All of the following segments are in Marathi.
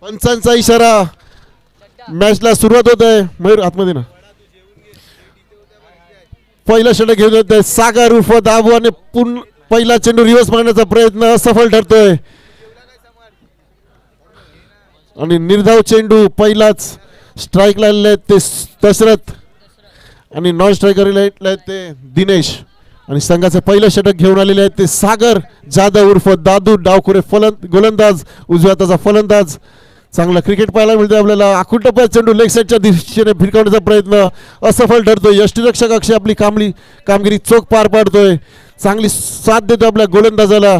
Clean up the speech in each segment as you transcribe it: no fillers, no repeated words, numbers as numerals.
पंचांचा इशारा. मॅचला सुरुवात होत आहे. मयूर आतमध्ये ना. पहिला षटक घेऊन येत आहे सागर उर्फ दाबू आणि पहिला चेंडू रिव्हर्स मारण्याचा प्रयत्न असफल ठरतोय आणि निर्धाव चेंडू पहिलाच स्ट्राईक लागलेले आहेत ते दशरथ आणि नॉन स्ट्रायकर आहेत ते दिनेश आणि संघाचं पहिलं षटक घेऊन आलेले आहेत ते सागर जाधव उर्फ दादू डावखुरे गोलंदाज उजव्या हाताचा फलंदाज. चांगला क्रिकेट पाहायला मिळते आपल्याला. आखुंटप्पा चेंडू लेग साईडच्या दिशेने भिरकावण्याचा प्रयत्न असफल ठरतोय. यष्टीरक्षक अक्षय आपली कामगिरी चोख पार पाडतोय. चांगली साथ देतो आपल्या गोलंदाजाला.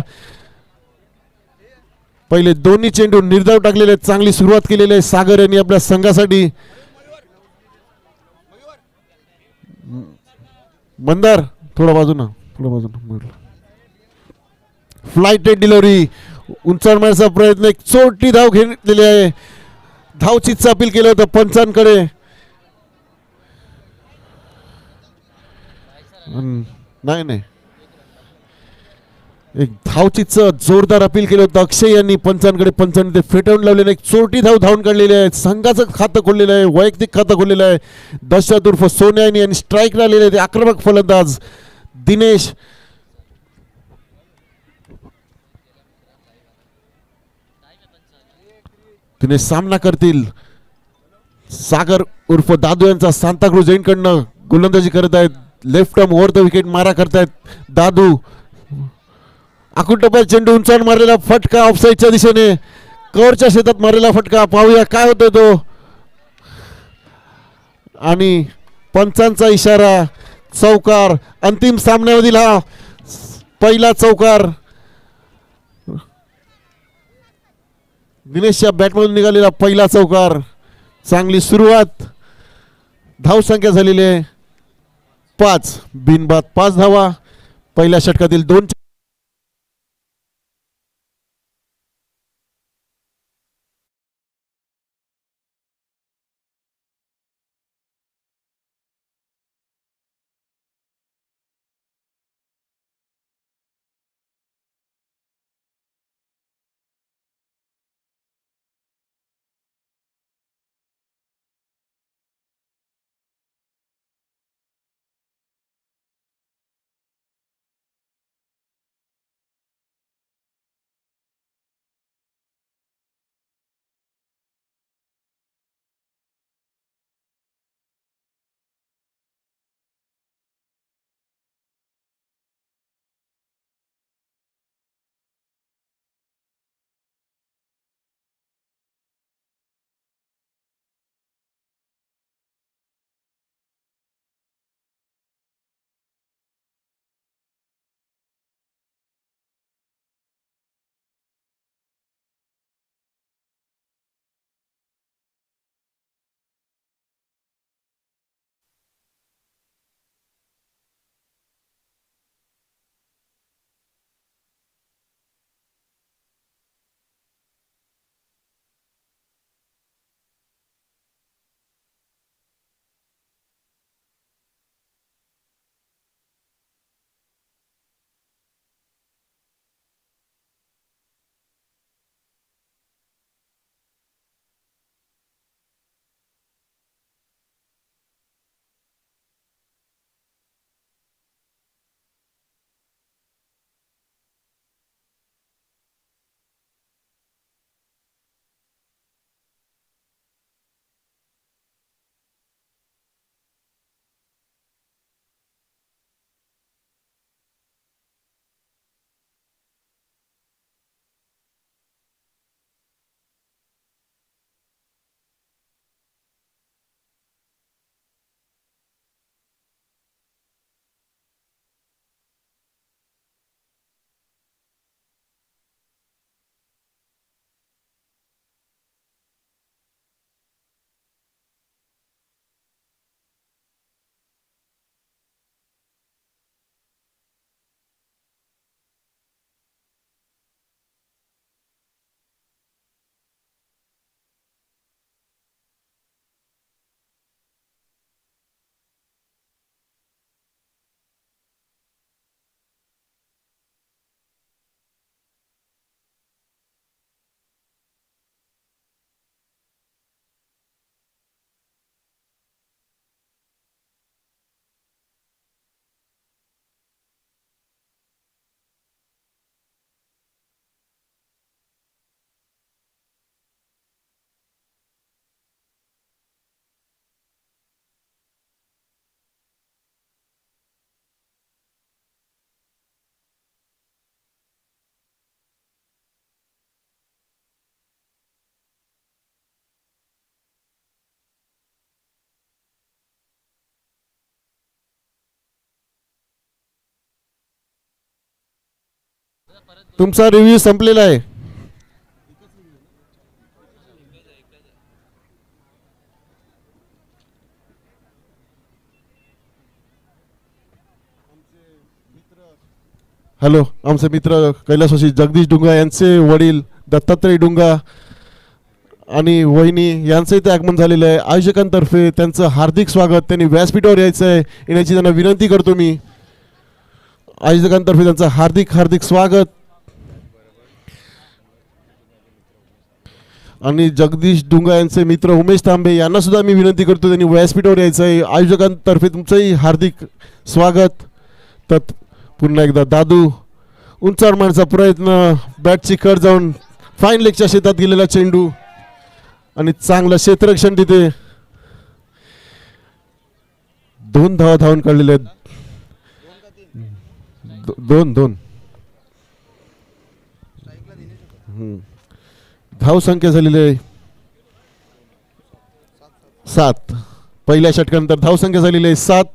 पहिले दोन्ही चेंडू निर्धाव टाकलेले आहेत. चांगली सुरुवात केलेली आहे सागर यांनी आपल्या संघासाठी. मंदार थोडा बाजूना फ्लाइट डिलिव्हरी उंचावर मारण्याचा प्रयत्न. एक चोटी धाव घेतलेली आहे. धावचीचं अपील केलं होतं पंचांकडे. नाही एक धावचीचं जोरदार अपील केलं होतं अक्षय यांनी पंचांकडे. पंचांनी ते फेटाळून लावलेलं. एक चोटी धावून काढलेली आहे. संघाचं खातं खोललेलं आहे. वैयक्तिक खातं खोललेलं आहे. दशरथ उर्फ सोन्या यांनी स्ट्राईक राहिलेले आहे. आक्रमक फलंदाज दिनेश. दिनेश सामना करतील. सागर उर्फ दादू यांचा सांताक्रूज एंडकडनं गोलंदाजी करत आहेत. Left arm over the wicket मारा करतायत दादू. आकुंटप्पा चेंडू उंचावर मारलेला फटका ऑफसाईडच्या दिशेने. कव्हरच्या शेतात मारलेला फटका. पाहूया काय होतोय तो. आणि पंचांचा इशारा. चौकार. अंतिम सामन्यामधील हा पहिला चौकार. दिनेशच्या बॅटमधून निघालेला पहिला चौकार. चांगली सुरुवात. धावसंख्या झालेली आहे 5. बिनबाद 5 धावा. पहिल्या षटकातील 2 तुमचा रिव्ह्यू संपलेला आहे. हॅलो, आमचे मित्र कैलासवासी जगदीश डुंगा यांचे वडील दत्तात्रय डुंगा आणि वहिनी यांचं इथे आगमन झालेलं आहे. आयोजकांतर्फे त्यांचं हार्दिक स्वागत. त्यांनी व्यासपीठावर यायचं आहे, येण्याची त्यांना विनंती करतो मी. आयोजकांतर्फे त्यांचं हार्दिक हार्दिक स्वागत. आणि जगदीश डुंगा यांचे मित्र उमेश तांबे यांना सुद्धा मी विनंती करतो, त्यांनी व्यासपीठावर यायचं आहे. आयोजकांतर्फे तुमचंही हार्दिक स्वागत. तर पुन्हा एकदा दादू उंचावर मारण्याचा प्रयत्न, बॅटची कड जाऊन फाईन लेगच्या शेतात गेलेला चेंडू आणि चांगलं क्षेत्ररक्षण तिथे. 2 धावा धावून काढलेले आहेत. 2 धाव संख्या झालेली आहे 7. पहिल्या षटकानंतर धाव संख्या झालेली आहे 7.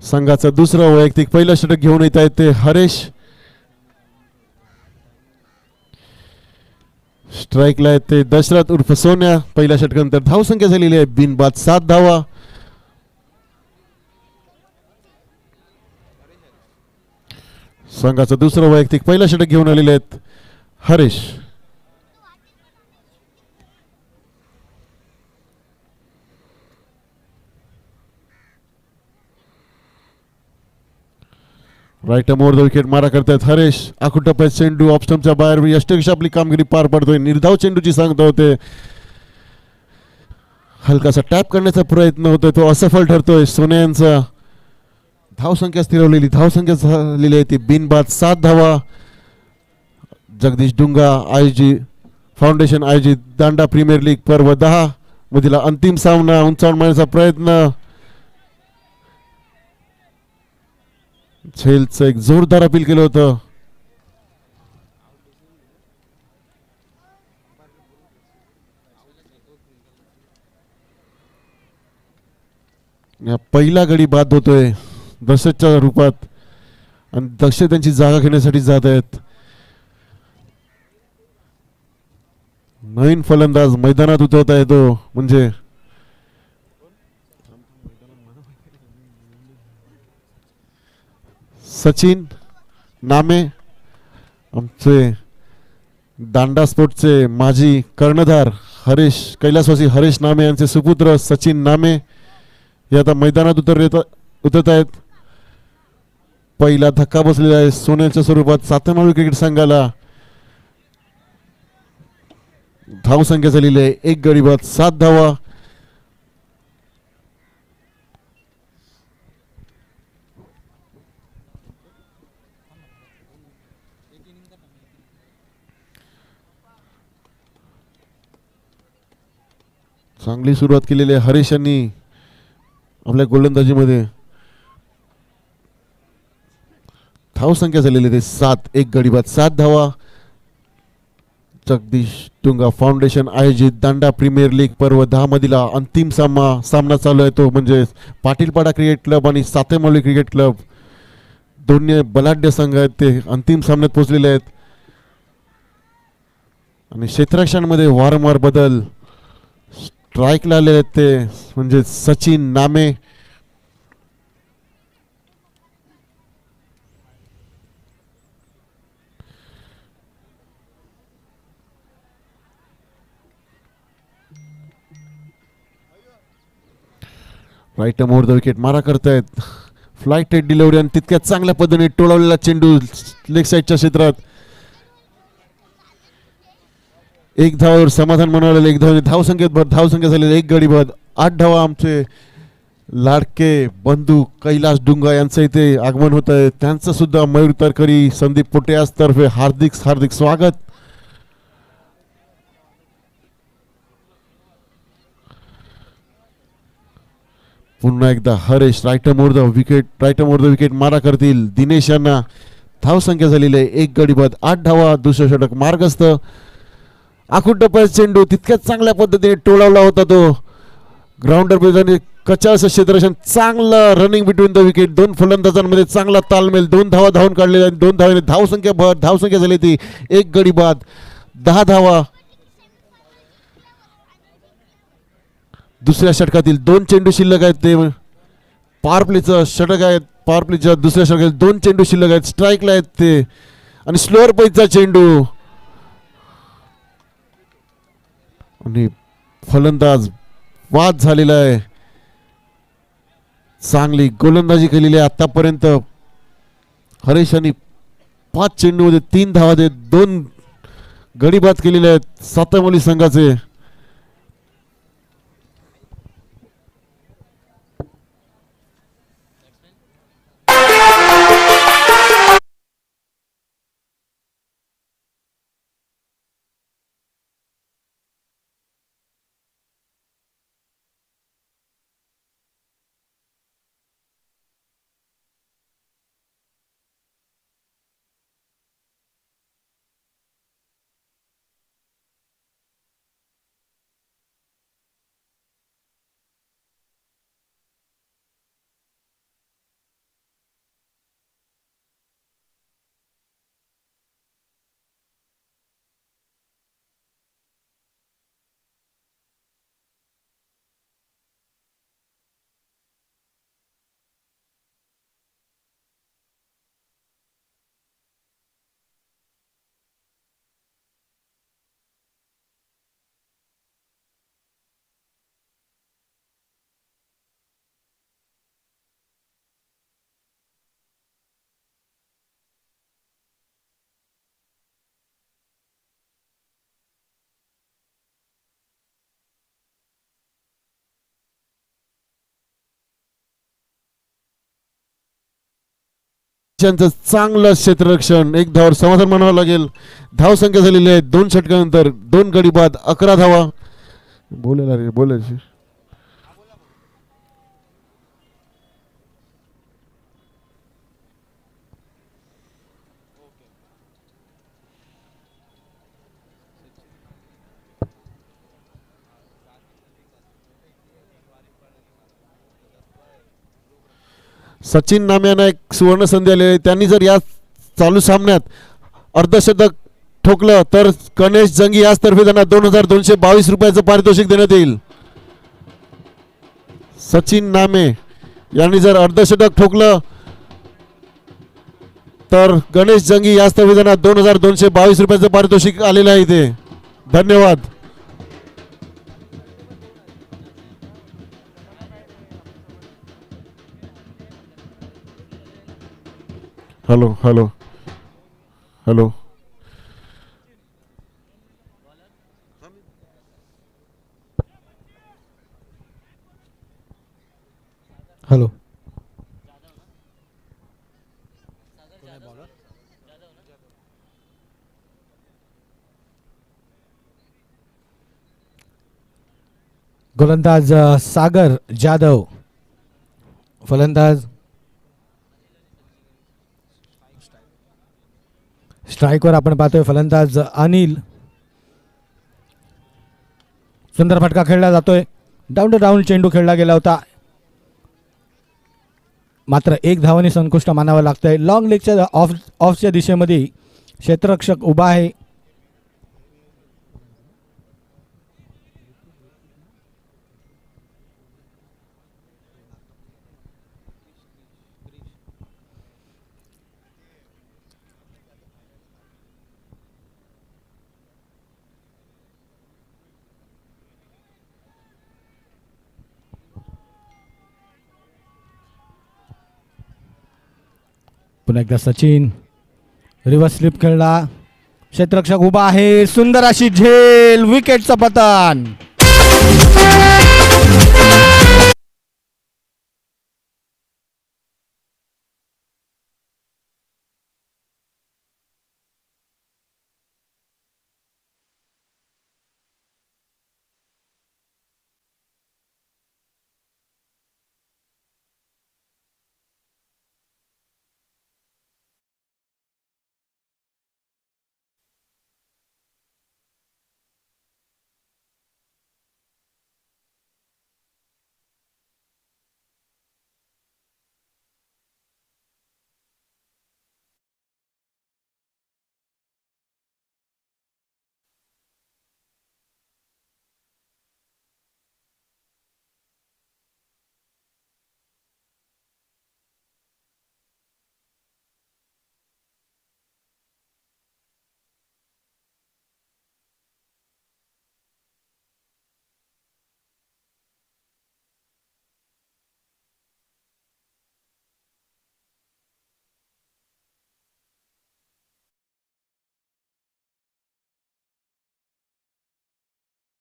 संघाचं दुसरं वैयक्तिक पहिलं षटक घेऊन येत आहेत ते हरेश. स्ट्राईकला आहेत ते दशरथ उर्फ सोन्या. पहिल्या षटकानंतर धाव संख्या झालेली आहे बिनबाद 7 धावा. संघाचं दुसरं वैयक्तिक पहिलं षटक घेऊन आलेले आहेत Haresh. Right more the wicket मारा करतायत हरेश. आखून टप्प्यात चेंडू ऑफस्टमच्या बाहेर यष्टिकेश आपली कामगिरी पार पडतोय. निर्धाव चेंडूची सांगता होते. हलकासा टॅप करण्याचा प्रयत्न होतोय, तो असफल ठरतोय. सोन्या यांचा धाव संख्या स्थिरवलेली, धाव संख्या झालेली आहे ती बिनबाद 7 धावा. जगदीश डुंगा आयोजी फाउंडेशन आयोजित दांडा प्रीमियर लीग पर्व 10 मधील अंतिम सामना उंचावून मारण्याचा प्रयत्न. झेलचं एक जोरदार अपील केलं होतं. पहिला गडी बाद होतोय दशरथच्या रूपात आणि दशरथ त्यांची जागा घेण्यासाठी जात आहेत. नवीन फलंदाज मैदानात उतरत आहे तो म्हणजे सचिन नामे, आमचे दांडा स्पोर्टचे माजी कर्णधार हरेश कैलासवासी हरेश नामे यांचे सुपुत्र सचिन नामे हे आता मैदानात उतरत आहेत. पहिला धक्का बसलेला आहे सोन्याच्या स्वरूपात 7व्या क्रिकेट संघाला. धाव संख्या झालेली आहे 1 गडी बाद 7 धावा. चांगली सुरुवात केलेली आहे हरीश यांनी आपल्या गोलंदाजीमध्ये. धाव संख्या झालेली आहे 7, 1 गडी बाद 7 धावा. जगदीश डुंगा फाउंडेशन आयोजित दांडा प्रीमियर लीग पर्व 10 मधील अंतिम सामना चालू आहे तो म्हणजे पाटीलपाडा क्रिकेट क्लब आणि सातेमावली क्रिकेट क्लब. दोन्ही बलाढ्य संघ आहेत ते अंतिम सामन्यात पोहोचलेले आहेत आणि क्षेत्ररक्षणामध्ये वारंवार बदल. स्ट्राईकला आलेले आहेत ते म्हणजे सचिन नामे. राईट मोर द विकेट मारा करतायत फ्लाइट डिलिव्हरी आणि तितक्या चांगल्या पद्धतीने टोळवलेला चेंडू लेग साईडच्या क्षेत्रात. एक धावावर समाधान म्हणाले. एक धाव धावसंख्या झालेली 1 गडी बाद. 8 धावा. आमचे लाडके बंधू कैलास डुंगा यांचं इथे आगमन होत आहे. त्यांचं सुद्धा मयूर तरकरी संदीप पोटे तर्फे हार्दिक हार्दिक स्वागत. पुन्हा एकदा Haresh right more the wicket मारा करतील. दिनेश यांना धावसंख्या झालेली आहे 1 गडी बाद. 8 धावा. दुसरं षटक मार्गस्थ. आखूड टप्प्यात चेंडू तितक्याच चांगल्या पद्धतीने टोळवला होता तो. ग्राउंडर कचास क्षेत्ररक्षण चांगलं रनिंग बिटवीन द विकेट. 2 फलंदाजांमध्ये चांगला तालमेल. 2 धावा धावून काढलेल्या. 2 धावाने धावसंख्या झाली ती 1 गडी बाद. 10 धावा. दुसऱ्या षटकातील 2 चेंडू शिल्लक आहेत. ते पॉवर प्लेचं षटक आहेत. पॉवर प्लेच्या दुसऱ्या षटकातील 2 चेंडू शिल्लक आहेत. स्ट्राईकला आहेत ते. आणि स्लोअर पैचा चेंडू आणि फलंदाज वाद झालेला आहे. चांगली गोलंदाजी केलेली आहे आतापर्यंत. हरेश यांनी 5 चेंडूमध्ये 3 धावा देत 2 गडी बाद केलेले आहेत सातामोली संघाचे. चांगलं क्षेत्ररक्षण. 1 धावावर समाधान मानावं लागेल. धावसंख्या झालेली आहे 2 षटकानंतर 2 गडी बाद. 11 धावा. बोलायची सचिन नाम्यांना एक सुवर्ण संधी आली आहे. त्यांनी जर या चालू सामन्यात अर्धशतक ठोकलं तर गणेश जंगी याचतर्फे त्यांना 2222 रुपयाचं पारितोषिक देण्यात येईल. सचिन नामे यांनी जर अर्धशतक ठोकलं तर गणेश जंगी याचतर्फे त्यांना 2222 रुपयाचं पारितोषिक आलेलं आहे. ते धन्यवाद. Hello hello hello hello. गोलंदाज सागर जाधव. फलंदाज स्ट्राईकवर आपण पाहतोय फलंदाज अनिल. सुंदर फटका खेळला जातोय. डाऊन टू डाऊन चेंडू खेळला गेला होता. मात्र 1 धावाने संकुष्ट मानावं लागतंय. लॉंग लेगच्या ऑफच्या दिशेमध्ये क्षेत्ररक्षक उभा आहे. पुन्हा एकदा सचिन रिव्हर्स स्लिप खेळला. क्षेत्ररक्षक उभा आहे. सुंदर अशी झेल. विकेटचं पतन.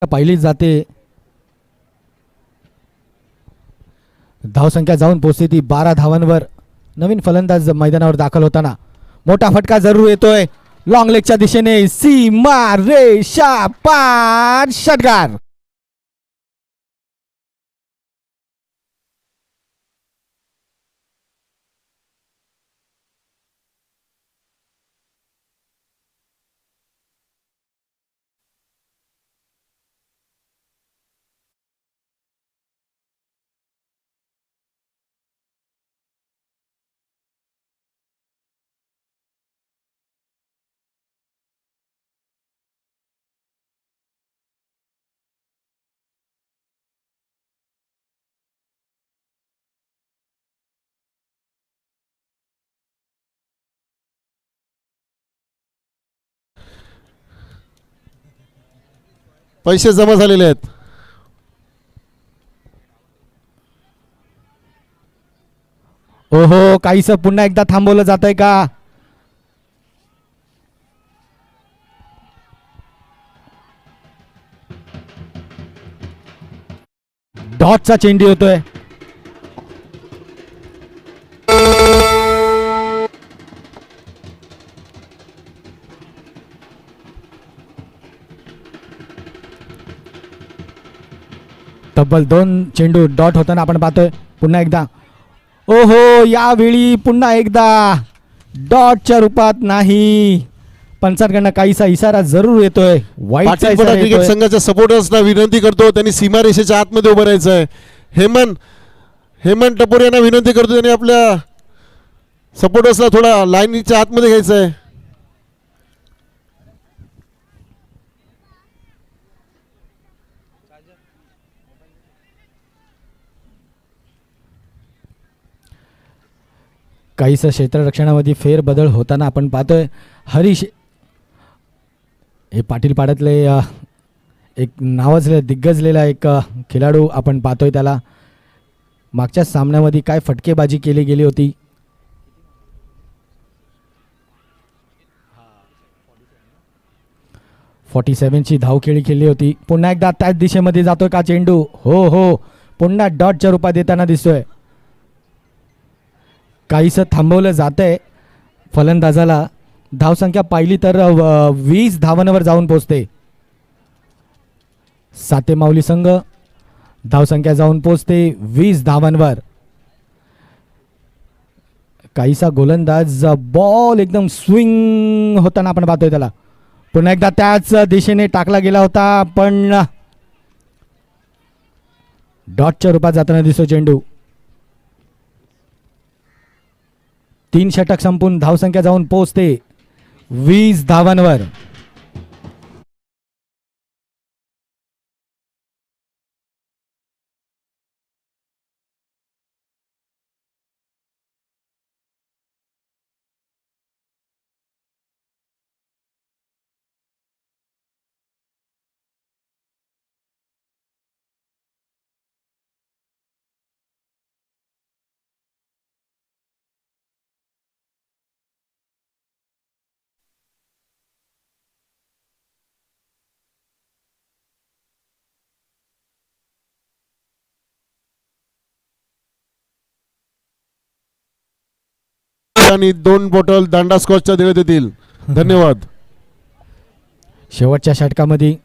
पहिलीच जाते. धावसंख्या जाऊन पोहोचते ती 12 धावांवर. नवीन फलंदाज मैदानावर दाखल होताना मोठा फटका जरूर येतोय. लॉंग लेगच्या दिशेने सीमा रेषा पार. षटकार. पैसे जमा झालेले आहेत. ओहो, काहीसं पुन्हा एकदा थांबवलं जात आहे का? डॉटचा चेंडू होतोय. तब्बल 2 चेंडू डॉट होताना आपण पाहतोय. पुन्हा एकदा ओहो, यावेळी पुन्हा एकदा डॉटच्या रूपात नाही. पंचांकडनं काहीसा इशारा जरूर येतोय. वाईटचा इशारा क्रिकेट येतोय. संघाच्या सपोर्टर्सना विनंती करतो, त्यांनी सीमारेषेच्या आतमध्ये उभं राहायचं आहे. हेमंत टपोर यांना विनंती करतो, त्यांनी आपल्या सपोर्टर्सला थोडा लाईनीच्या आतमध्ये घ्यायचं आहे. काहीसं क्षेत्ररक्षणामध्ये फेरबदल होताना आपण पाहतोय. हरीश हे पाटील पाड्यातले एक नावाजले दिग्गजलेला एक खेळाडू आपण पाहतोय. त्याला मागच्या सामन्यामध्ये काय फटकेबाजी केली गेली होती. ची धावखेळी केली होती. पुन्हा एकदा त्याच दिशेमध्ये जातोय का चेंडू? हो, पुन्हा डॉटच्या रूपात येताना दिसतोय. काहीसं थांबवलं जातंय. फलंदाजाला धावसंख्या पाहिली तर 20 धावांवर जाऊन पोहोचते. सातेमाऊली संघ धावसंख्या जाऊन पोहोचते 20 धावांवर. काहीसा गोलंदाज बॉल एकदम स्विंग होताना आपण पाहतोय. त्याला पुन्हा एकदा त्याच दिशेने टाकला गेला होता, पण डॉटच्या रूपात जाताना दिसतो चेंडू. 3 षटक संपून धावसंख्या जाऊन पोहोचते 20 धावांवर. आहे आणि 2 बॉटल दांडा स्कॉचच्या देण्यात येतील. धन्यवाद. शेवटच्या षटकामध्ये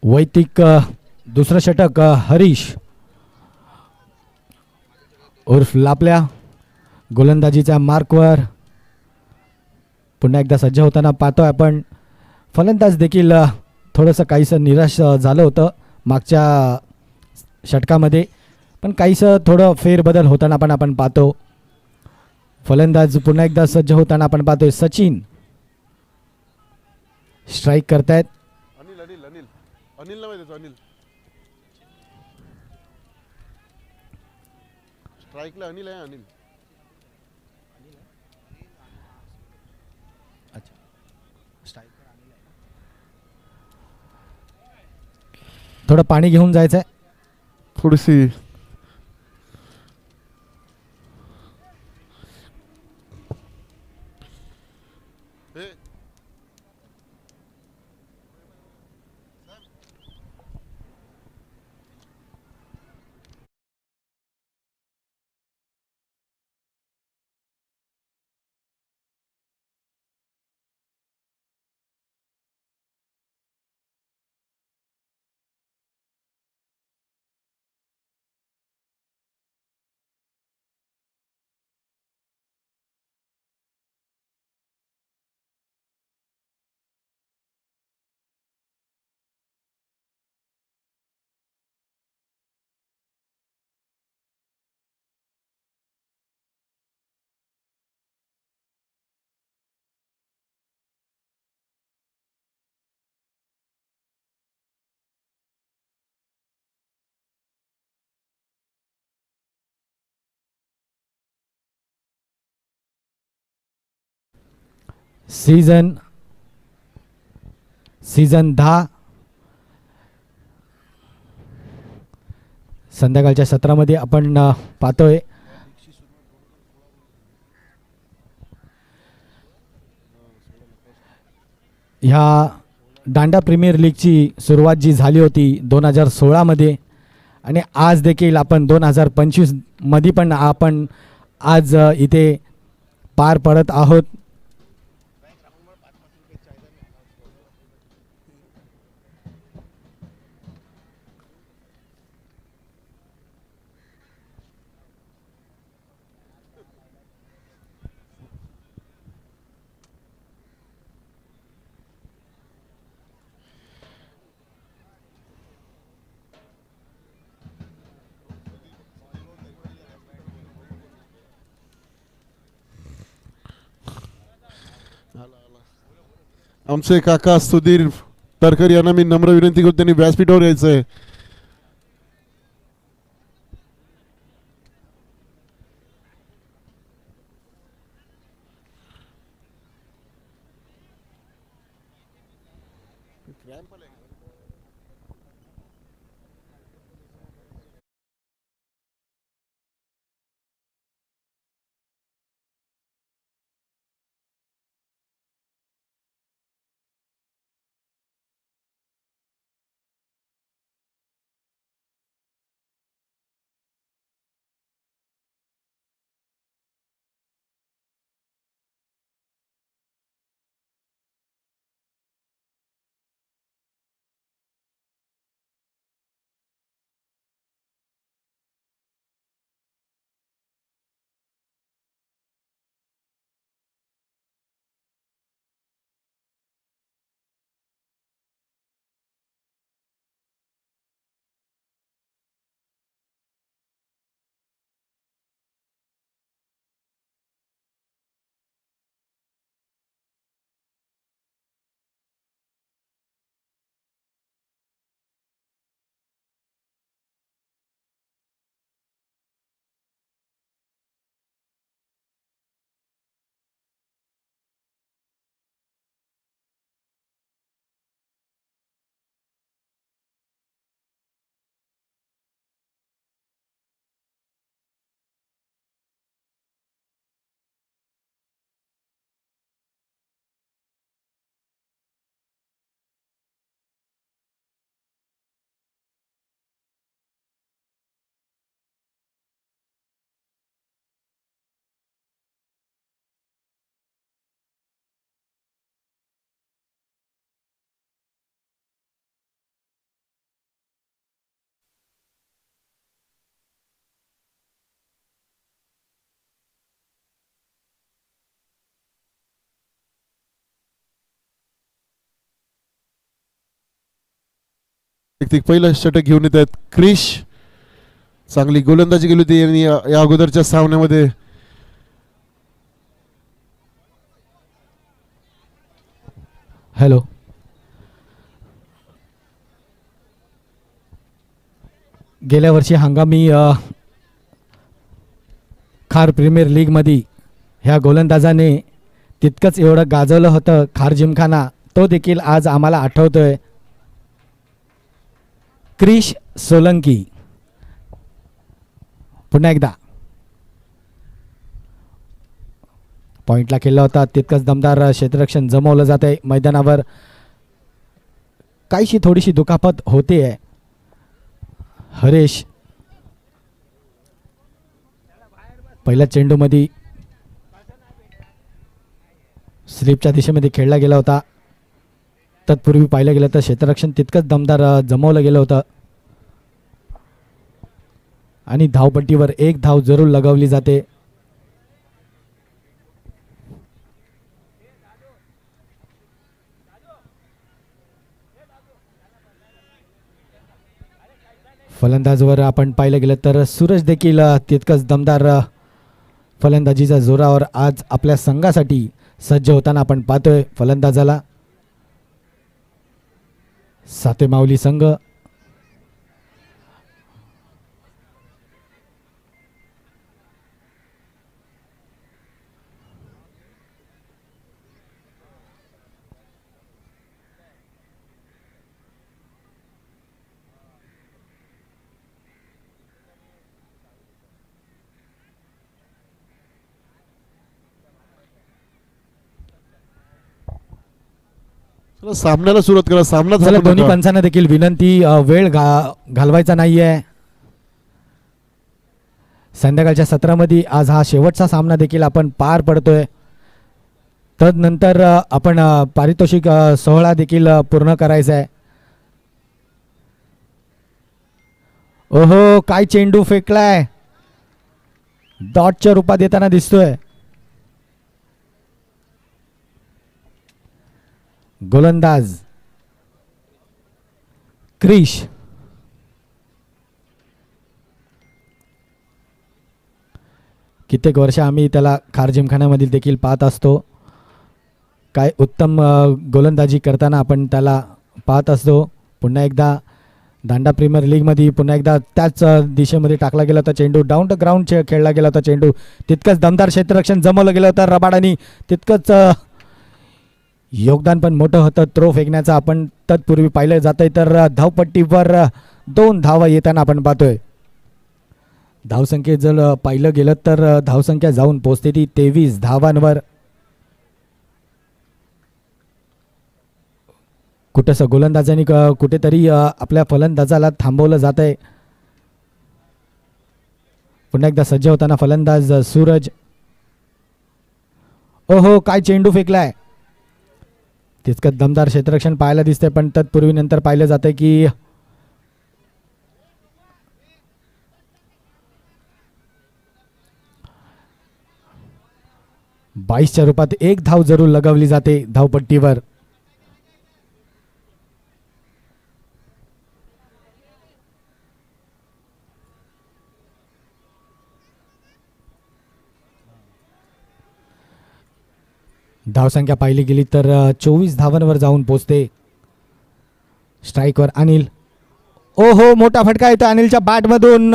वैयक्तिक दुसरं षटक हरीश उर्फ लापल्या गोलंदाजीच्या मार्कवर पुन्हा एकदा सज्ज होताना पाहतोय आपण. फलंदाज देखील थोडंसं काहीसं निराश झालं होतं मागच्या षटकामध्ये, पण काहीसं थोडं फेरबदल होताना पण आपण पाहतो. फलंदाज पुन्हा एकदा सज्ज होताना आपण पाहतोय. सचिन स्ट्राईक करतायत. अनिल अनिल अनिल अनिल नाव आहे त्याचं, अनिल. स्ट्राईकला अनिल आहे, अनिल. थोडं पाणी घेऊन जायचंय. थोडीशी सीझन 10 संध्याकाळच्या सत्रामध्ये आपण पाहतोय. ह्या दांडा प्रीमियर लीगची सुरुवात जी झाली होती 2016 मध्ये आणि आज देखील आपण 2025 मध्ये पण आपण आज इथे पार पडत आहोत. आमचे काका सुधीर तरकर यांना मी नम्र विनंती करतो, त्यांनी व्यासपीठावर यायचं आहे. वैयक्तिक पहिलं षटक घेऊन येत आहेत क्रिश. चांगली गोलंदाजी केली होती यांनी या अगोदरच्या सामन्यामध्ये. हॅलो, गेल्या वर्षी हंगामी खार प्रीमियर लीगमध्ये ह्या गोलंदाजाने तितकंच एवढं गाजवलं होतं खार जिमखाना, तो देखील आज आम्हाला आठवतोय. क्रिश सोलंकी. पुन्हा एकदा पॉइंटला केला होता. तितकंच दमदार क्षेत्ररक्षण जमवलं जात आहे मैदानावर. काहीशी थोडीशी दुखापत होते आहे. हरेश पहिल्या चेंडूमध्ये स्लिपच्या दिशेमध्ये खेळला गेला होता. तत्पूर्वी पाहिलं गेलं तर क्षेत्ररक्षण तितकंच दमदार जमवलं गेलं होतं आणि धावपट्टीवर एक धाव जरूर लगावली जाते. फलंदाजवर आपण पाहिलं गेलं तर सूरज देखील तितकंच दमदार फलंदाजीच्या जोरावर आज आपल्या संघासाठी सज्ज होताना आपण पाहतोय. फलंदाजाला साते माऊली संघ सामन्याला सुरुवात करा. सामना चला, थांबू दोन्ही नका. पंचांना देखील विनंती, वेळ घालवायचा नाहीये. संध्याकाळच्या सत्रामध्ये आज हा शेवटचा सामना देखील आपण पार पडतोय. तदनंतर आपण पारितोषिक सोहळा देखील पूर्ण करायचा आहे. ओहो, काय चेंडू फेकलाय, डॉटच्या रूपात येताना दिसतोय. गोलंदाज क्रिश. कित्येक वर्ष आम्ही त्याला खार जिमखान्यामधील देखील पाहत असतो. काय उत्तम गोलंदाजी करताना आपण त्याला पाहत असतो. पुन्हा एकदा दांडा प्रीमियर लीगमध्ये पुन्हा एकदा त्याच दिशेमध्ये टाकला गेला होता चेंडू. डाऊन द ग्राउंड खेळला गेला होता चेंडू. तितकंच दमदार क्षेत्ररक्षण जमवलं गेलं होतं रबाडानी. तितकंच योगदान पण मोठं होतं थ्रो फेकण्याचं आपण तत्पूर्वी पाहिलं जातंय. तर धावपट्टीवर 2 धावा येताना आपण पाहतोय. धावसंख्येत जर पाहिलं गेलं तर धावसंख्या जाऊन पोहोचते ती 23 धावांवर. कुठंसं गोलंदाजांनी कुठेतरी आपल्या फलंदाजाला थांबवलं जात आहे. पुन्हा एकदा सज्ज होताना फलंदाज सूरज. ओहो, काय चेंडू फेकलाय. तितकं दमदार क्षेत्ररक्षण पाहायला दिसतंय. पण तत्पूर्वी नंतर पाहिलं जातंय की बाईसच्या रूपात 1 धाव जरूर लगावली जाते धावपट्टीवर. धावसंख्या पाहिली गेली तर 24 धावांवर जाऊन पोचते. स्ट्राईकवर अनिल. ओहो, मोठा फटका येतो अनिलच्या बॅटमधून.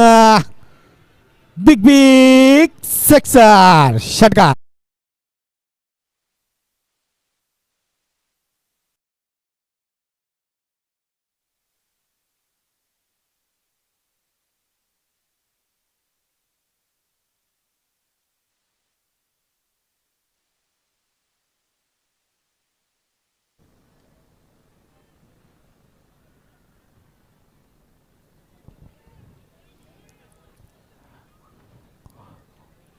बिग बिग सिक्सर, षटकार.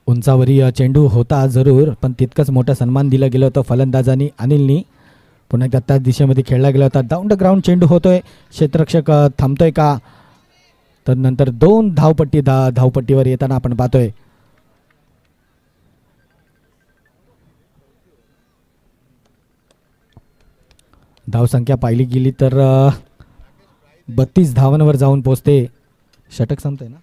उंचावरी चेंडू होता जरूर, पण तितकंच मोठा सन्मान दिला गेलं होतं फलंदाजांनी अनिलनी. पुन्हा एकदा त्याच दिशेमध्ये खेळला गेला होता. डाऊन द ग्राउंड चेंडू होतोय. क्षेत्ररक्षक थांबतोय का. तर नंतर 2 धावपट्टीवर येताना आपण पाहतोय. धावसंख्या पाहिली गेली तर 32 धावांवर जाऊन पोचते. षटक संपतंय ना.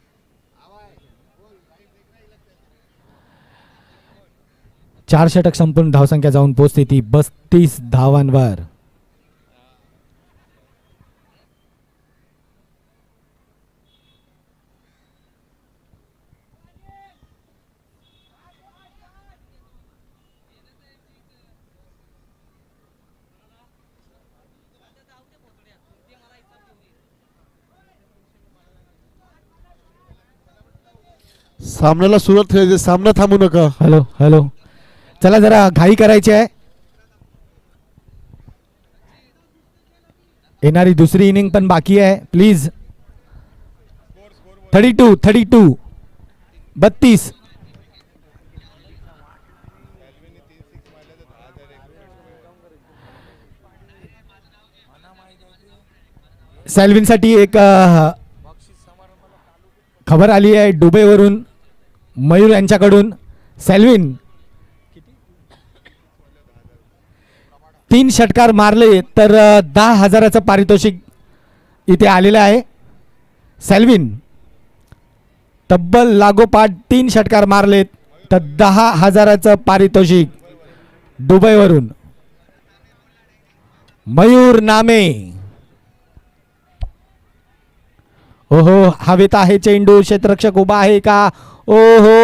चार षटक संपूर्ण धावसंख्या जाऊन पोचते ती 32 धावांवर. सामन्याला सुरुवात करायची, सामना थांबू नका. हॅलो हॅलो, चला जरा घाई करायची आहे. येणारी दुसरी इनिंग पण बाकी आहे. प्लीज. 32 32. सॅल्विनसाठी एक खबर आली आहे दुबईवरून, मयूर यांच्याकडून. सॅल्विन 3 षटकार मारले तर 10,000चं पारितोषिक इथे आलेलं आहे. सॅल्विन तब्बल लागोपाठ 3 षटकार मारलेत तर 10,000चं पारितोषिक दुबईवरून. मयूर नामे. ओहो, हवेत आहे चेंडू. क्षेत्ररक्षक उभा आहे का? ओहो,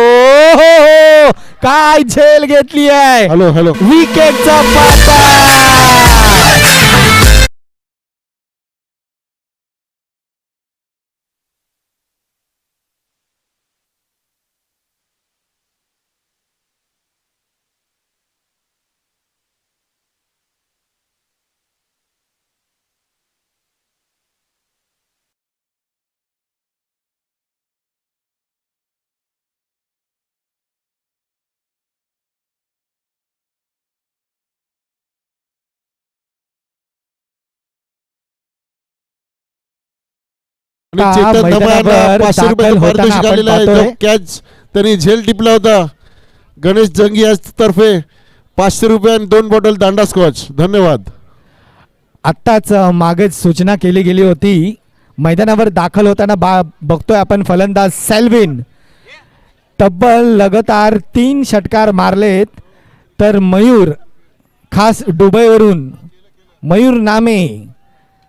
काय झेल घेतली आहे. हॅलो हॅलो, विकेटचा पाटा. आणि चेतन धमाना मैदानावर 500 रुपयाचं दाखल होताना पारितोषिक आपण आलेलं आहे. पाहतोय. जो कॅच त्यांनी झेल टिपला होता. गणेश जंगी तर्फे 500 रुपये आणि 2 बॉटल दांडा स्कॉच. धन्यवाद. आत्ताच मागेच सूचना केली गेली होती. मैदानावर दाखल होताना बघतोय आपण फलंदाज सॅल्विन तब्बल लगातार 3 षटकार मारलेत. तर मयूर, खास दुबईवरून मयूर नामे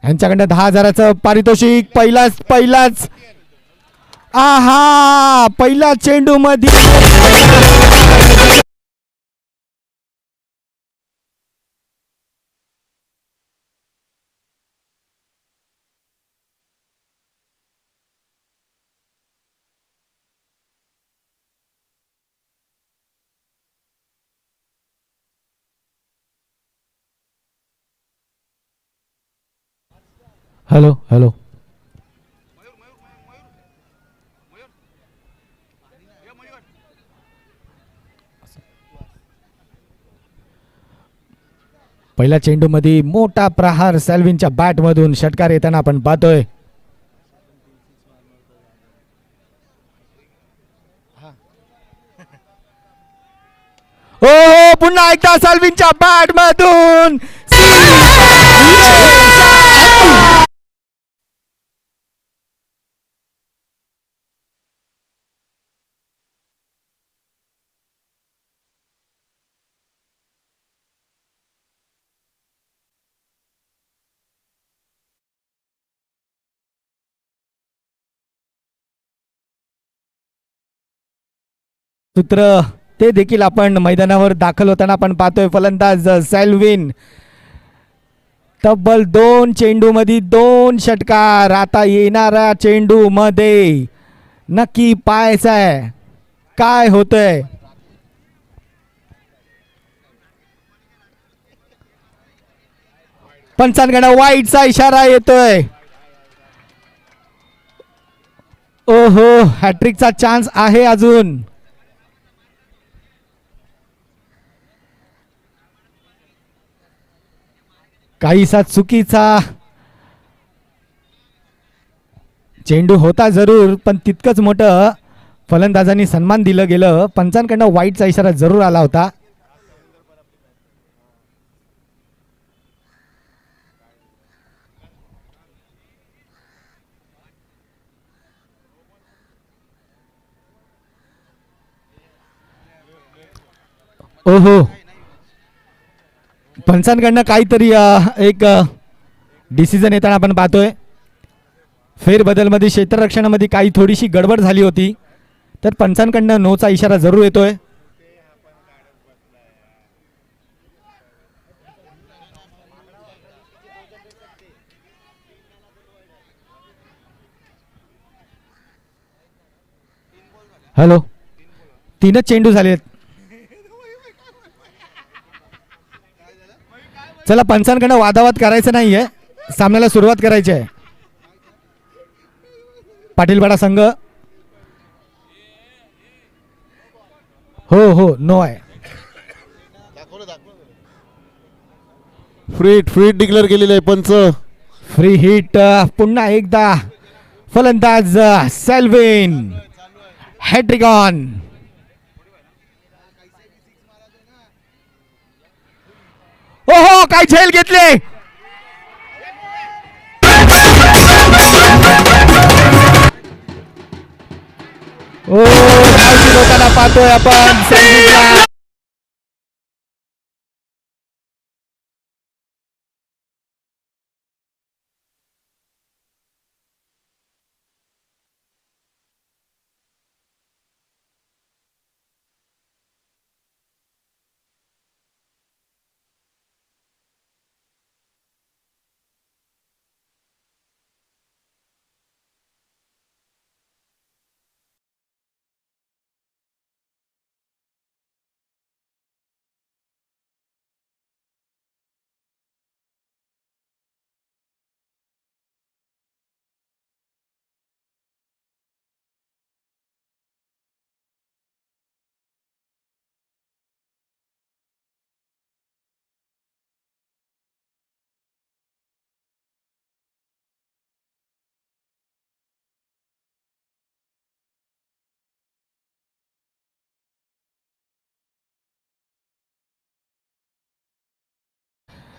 यांच्याकडनं 10,000चं पारितोषिक. पहिलाच आहा, पहिला चेंडू मध्ये हॅलो हॅलो, पहिल्या चेंडू मध्ये मोठा प्रहार सॅल्विनच्या बॅट मधून षटकार येताना आपण पाहतोय. हो, पुन्हा एकदा सॅल्विनच्या बॅट मधून सूत्र ते देखील आपण मैदानावर दाखल होताना आपण पाहतोय. फलंदाज सॅल्विन तब्बल 2 चेंडू मध्ये 2 षटकार. आता येणाऱ्या चेंडू मध्ये नक्की पाहायचंय काय होतंय. पंचांकडे वाईटचा इशारा येतोय. ओहो, हॅट्रिकचा चान्स आहे अजून. काहीसा चुकीचा चेंडू होता जरूर, पण तितकंच मोठं फलंदाजांनी सन्मान दिलं गेलं. पंचांकडनं वाईटचा इशारा जरूर आला होता. ओहो, पंचांकडनं काहीतरी एक डिसिजन येताना आपण पाहतोय. फेरबदलमध्ये क्षेत्ररक्षणामध्ये काही थोडीशी गडबड झाली होती, तर पंचांकडनं नोचा इशारा जरूर येतोय. हॅलो, 3च चेंडू झालेत. चला, पंचांकडनं वादावाद करायचं नाहीये, सामन्याला सुरुवात करायची आहे. पाटीलपाडा संघ, हो नो आहे. फ्री डिक्लेअर केलेले आहे पंच. Free hit. पुन्हा एकदा फलंदाज सेल्विन हॅट्रिकॉन. ओहो, काय झेल घेतले. ओ, धाव शिकवताना पाहतोय आपण सेल्विनला.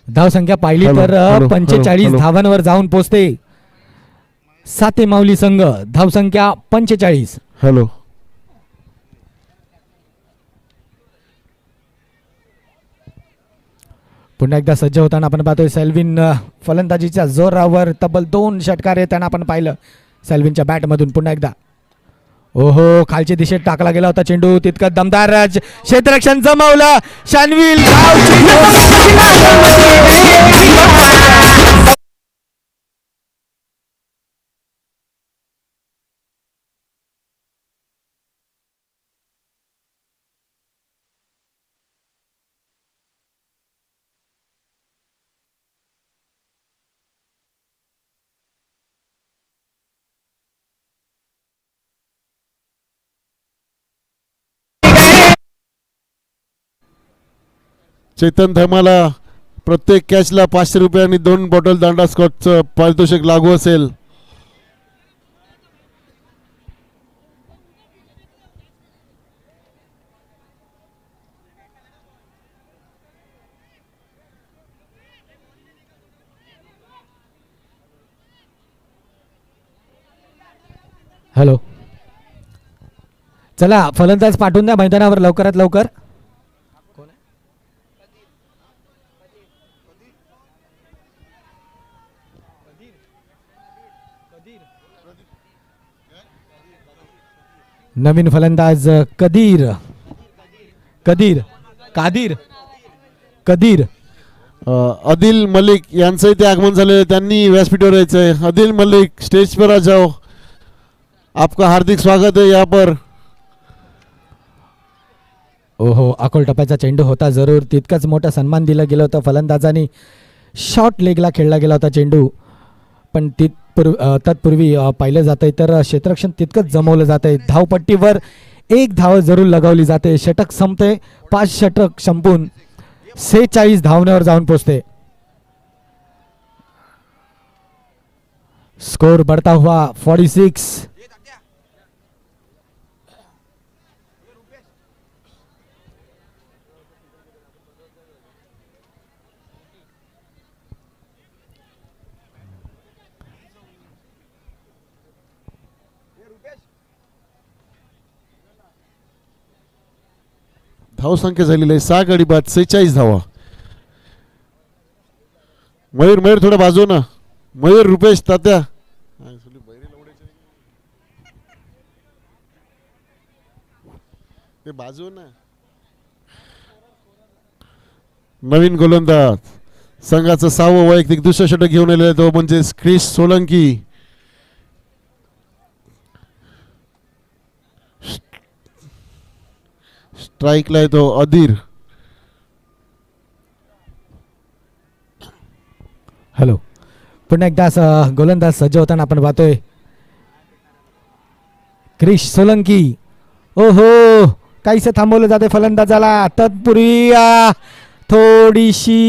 धावसंख्या पाहिली हॅलो, तर हॅलो, 45 हॅलो. धावांवर जाऊन पोचते साते माऊली संघ. धावसंख्या 45. हॅलो, पुन्हा एकदा सज्ज होताना आपण पाहतोय सेल्विन. फलंदाजीच्या जोरावर तब्बल 2 षटकार येताना आपण पाहिलं सेल्विनच्या बॅटमधून. पुन्हा एकदा ओहो, खालच्या दिशेत टाकला गेला होता चेंडू, तितकं दमदार क्षेत्ररक्षण जमवलं. शानविल चेतन धमाला प्रत्येक कॅचला 500 रुपये आणि 2 बॉटल दांडा स्कॉचचं पारितोषिक लागू असेल. हॅलो, चला फलंदाज पाठवून द्या मैदानावर लवकरात लवकर. नवीन फलंदाज कदीर कदीर कादीर कदीर आदिल मलिक यांचंही ते आगमन झाले. त्यांनी व्यासपीठावर यायचंय. आदिल मलिक, स्टेज पर आ जाओ. आपका हार्दिक स्वागत है यहाँ पर. ओहो, अकोल टप्प्याचा चेंडू होता जरूर, तितकाच मोठा सन्मान दिला गेला होता फलंदाजांनी. शॉर्ट लेगला खेळला गेला होता चेंडू, पण तत्पूर्वी पाहिलं जातंय तर क्षेत्ररक्षण तितकंच जमवलं जातंय. धावपट्टीवर 1 धाव जरूर लगावली जाते. षटक संपते, 5 षटक संपून 46 धावण्यावर जाऊन पोचते. स्कोर बढ़ता हुआ 46. धावसंख्या झालेली आहे 6 गडी बाद 46 धावा. मयूर मयूर थोडं बाजू ना. मयूर रुपेश तात्या ते बाजू ना. नवीन गोलंदाज संघाचं 6वं वैयक्तिक दुसरं षटक घेऊन आलेला आहे तो म्हणजे क्रिश सोलंकी. स्ट्राईकला आहे तो अधीर. हॅलो, पुन्हा एकदा गोलंदाज सज्ज होताना आपण पाहतोय क्रिश सोलंकी. ओहो, काहीसं थांबवलं जाते फलंदाजाला. तत्पूर्वी थोडीशी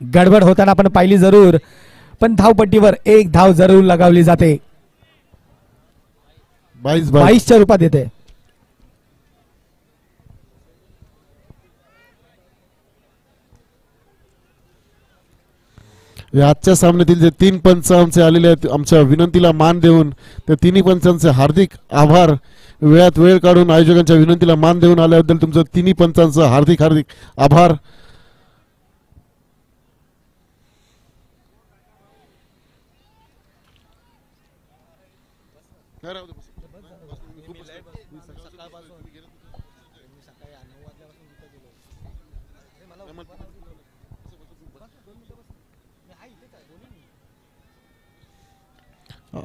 गडबड होताना आपण पाहिली जरूर, पण धावपट्टीवर एक धाव जरूर लगावली जाते. 22च्या रूपात येते. आजच्या सामन्यातील जे 3 पंच आमचे आलेले आहेत आमच्या विनंतीला मान देऊन त्या तिन्ही पंचांचे हार्दिक आभार. वेळात वेळ काढून आयोजकांच्या विनंतीला मान देऊन आल्याबद्दल तुमचं तिन्ही पंचांचं हार्दिक हार्दिक आभार.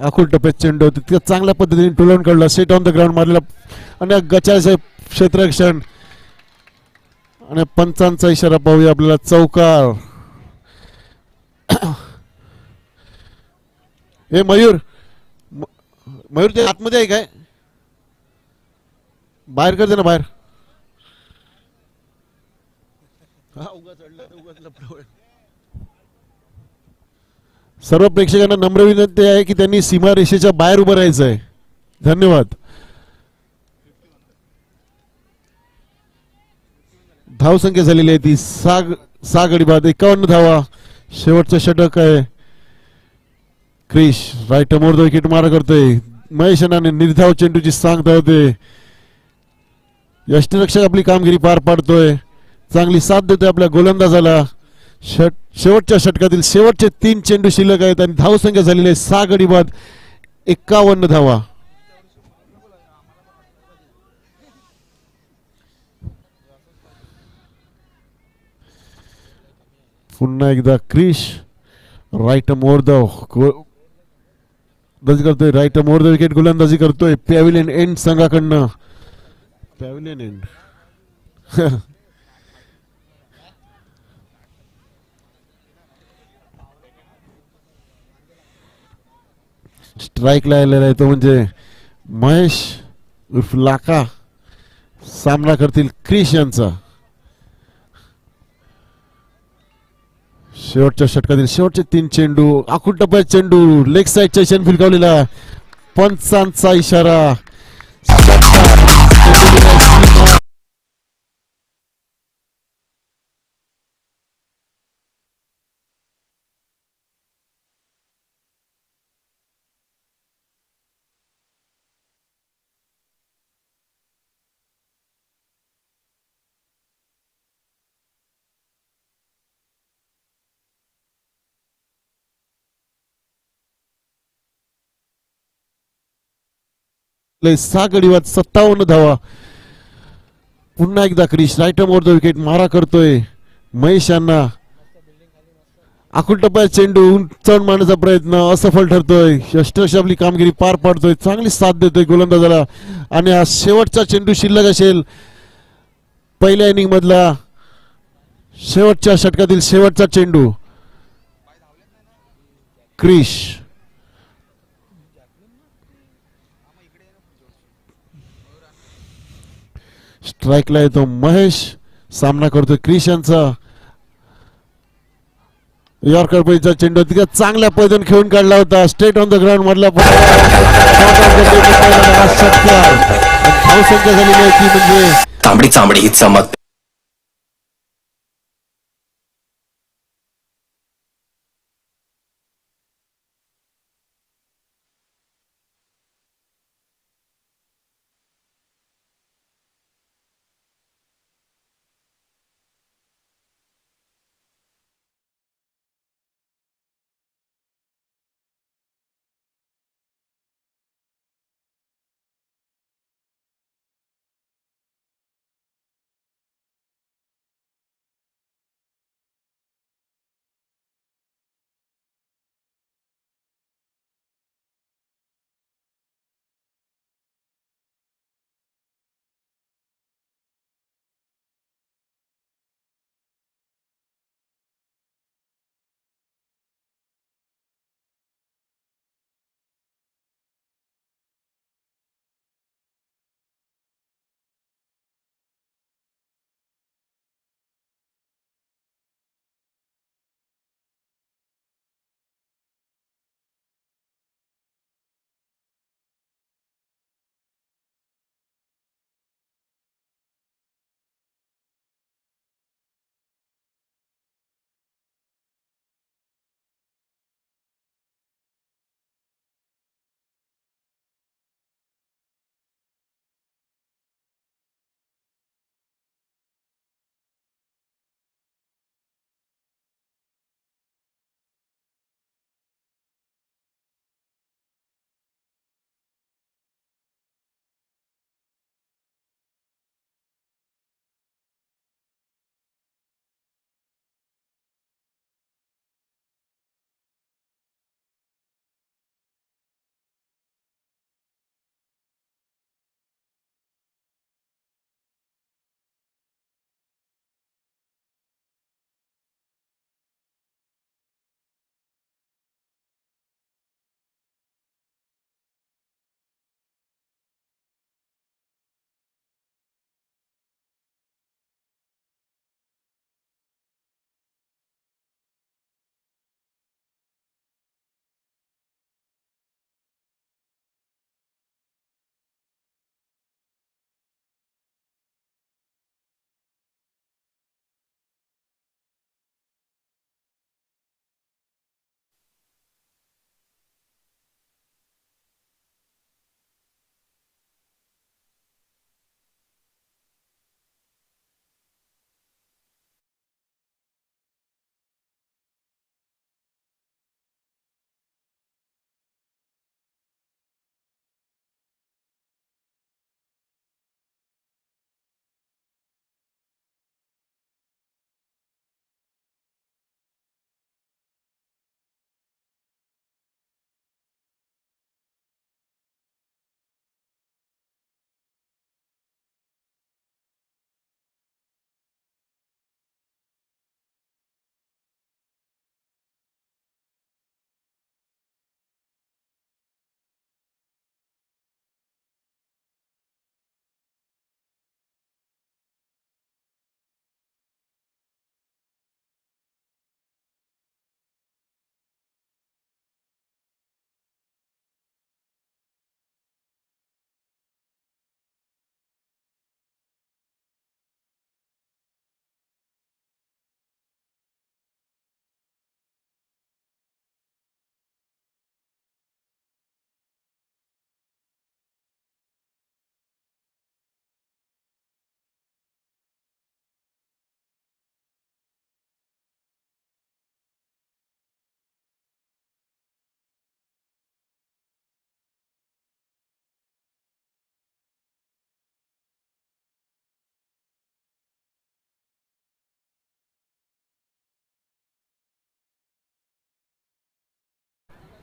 अकुल टप्प्यात चेंडू तितक्या चांगल्या पद्धतीने टोलवून काढला. सेट ऑन द ग्राउंड मारलेला आणि गचाचे क्षेत्ररक्षण आणि पंचांचा इशारा पाहूया आपल्याला. चौकार. हे मयूर मयूर ते आतमध्ये आहे काय? बाहेर कर दे ना बाहेर. सर्व प्रेक्षकांना नम्र विनंती आहे की त्यांनी सीमारेषेच्या बाहेर उभं राहायचं आहे. धन्यवाद. धावसंख्या झालेली आहे ती 6 गडी बाद 51 धावा. शेवटचं षटक आहे. क्रिश राईट मोर विकेट मारा करतोय. महेश अण्णाने निर्धाव चेंडूची सांग धावते. यष्टिरक्षक आपली कामगिरी पार पाडतोय. चांगली साथ देतोय आपल्या गोलंदाजाला. शेवटच्या षटकातील शेवटचे 3 चेंडू शिल्लक आहेत आणि धावसंख्या झालेली आहे 6 गडी बाद 51 धावा. पुन्हा एकदा क्रिश राईट मोर द करतोय. राईट मोर द विकेट गोलंदाजी करतोय. पॅव्हिलियन एंड संघाकडनं. पॅव्हिलियन एंड स्ट्राईकला आलेला आहे तो म्हणजे महेश उर्फ लाका. सामना करतील क्रिश यांचा. शेवटच्या षटकातील शेवटचे 3 चेंडू. आखूड टप्प्यात चेंडू लेग साईडच्या शेण फिरकावलेला. पंचांचा इशारा. सहा गडी बाद 57 धावा. पुन्हा एकदा Krish right more the wicket मारा करतोय. महेश यांना आखूड टप्प्यात चेंडू उंचावून मारण्याचा प्रयत्न असफल ठरतोय. यष्टिरक्षक आपली कामगिरी पार पाडतोय. चांगली साथ देतोय गोलंदाजाला आणि हा शेवटचा चेंडू शिल्लक असेल पहिल्या इनिंग मधला. शेवटच्या षटकातील शेवटचा चेंडू. क्रिश स्ट्राईकला येतो. महेश सामना करतोय क्रिश यांचा. यॉर्कर पैचा चेंडू तिथे चांगल्या पद्धतीने खेळून काढला होता. स्ट्रेट ऑन द ग्राउंड मधला धावसंख्या झालेली आहे ती म्हणजे तांबडी चांबडी ही चमक.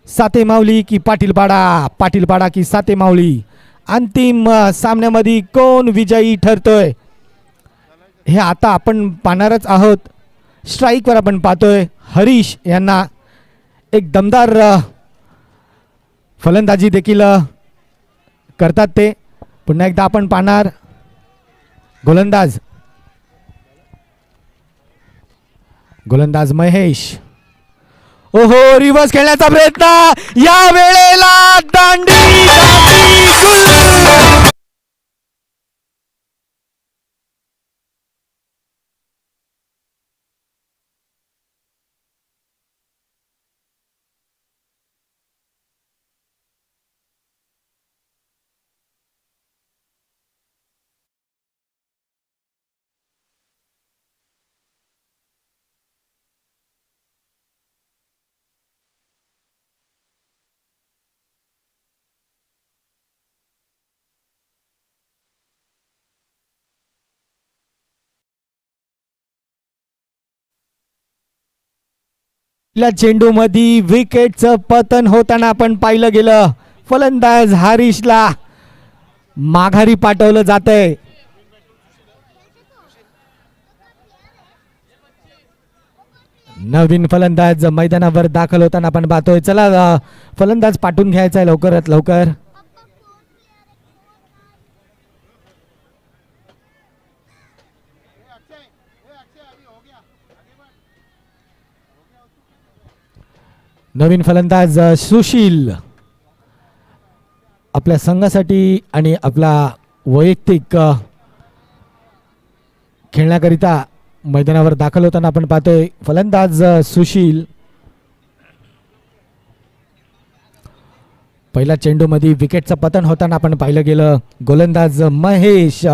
साते माऊली की पाटील पाडा की साते माऊली. अंतिम सामन्यामध्ये कोण विजयी ठरतोय हे आता आपण पाहणारच आहोत. स्ट्राईकवर आपण पाहतोय हरीश यांना एक दमदार फलंदाजी देखील करतात ते. पुन्हा एकदा आपण पाहणार गोलंदाज महेश. ओहो, रिव्हर्स खेळण्याचा प्रयत्न, या वेळेला दांडी गुल. चेंडू मध्ये विकेटचं पतन होताना आपण पाहिलं गेलं. फलंदाज हरीशला माघारी पाठवलं जातंय. नवीन फलंदाज मैदानावर दाखल होताना आपण पाहतोय. चला फलंदाज पाठवून घ्यायचा आहे लवकरात लवकर. नवीन फलंदाज सुशील आपल्या संघासाठी आणि आपला वैयक्तिक खेळण्याकरिता मैदानावर दाखल होताना आपण पाहतोय. फलंदाज सुशील. पहिल्या चेंडूमध्ये विकेटचं पतन होताना आपण पाहिलं गेलं. गोलंदाज महेश.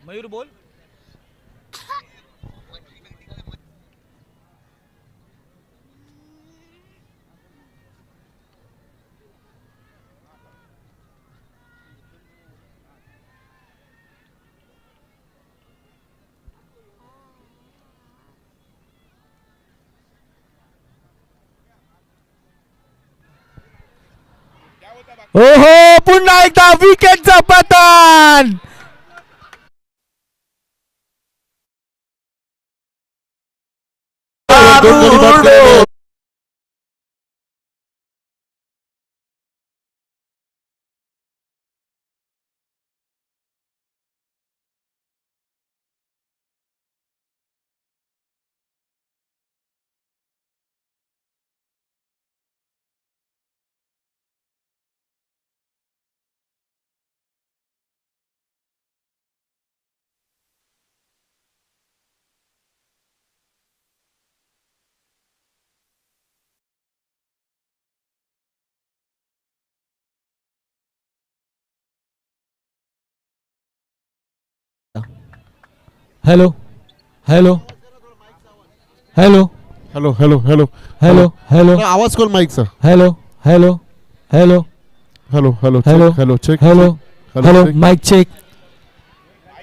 मयूर बोल. ओहो, पुन्हा एकदा विकेटचं पतन. दोन गडी बाद केलेले. Hello hello hello hello hello hello hello hello आवाज कोण माईकचा. Hello hello hello hello hello hello hello check. Hello hello mike check.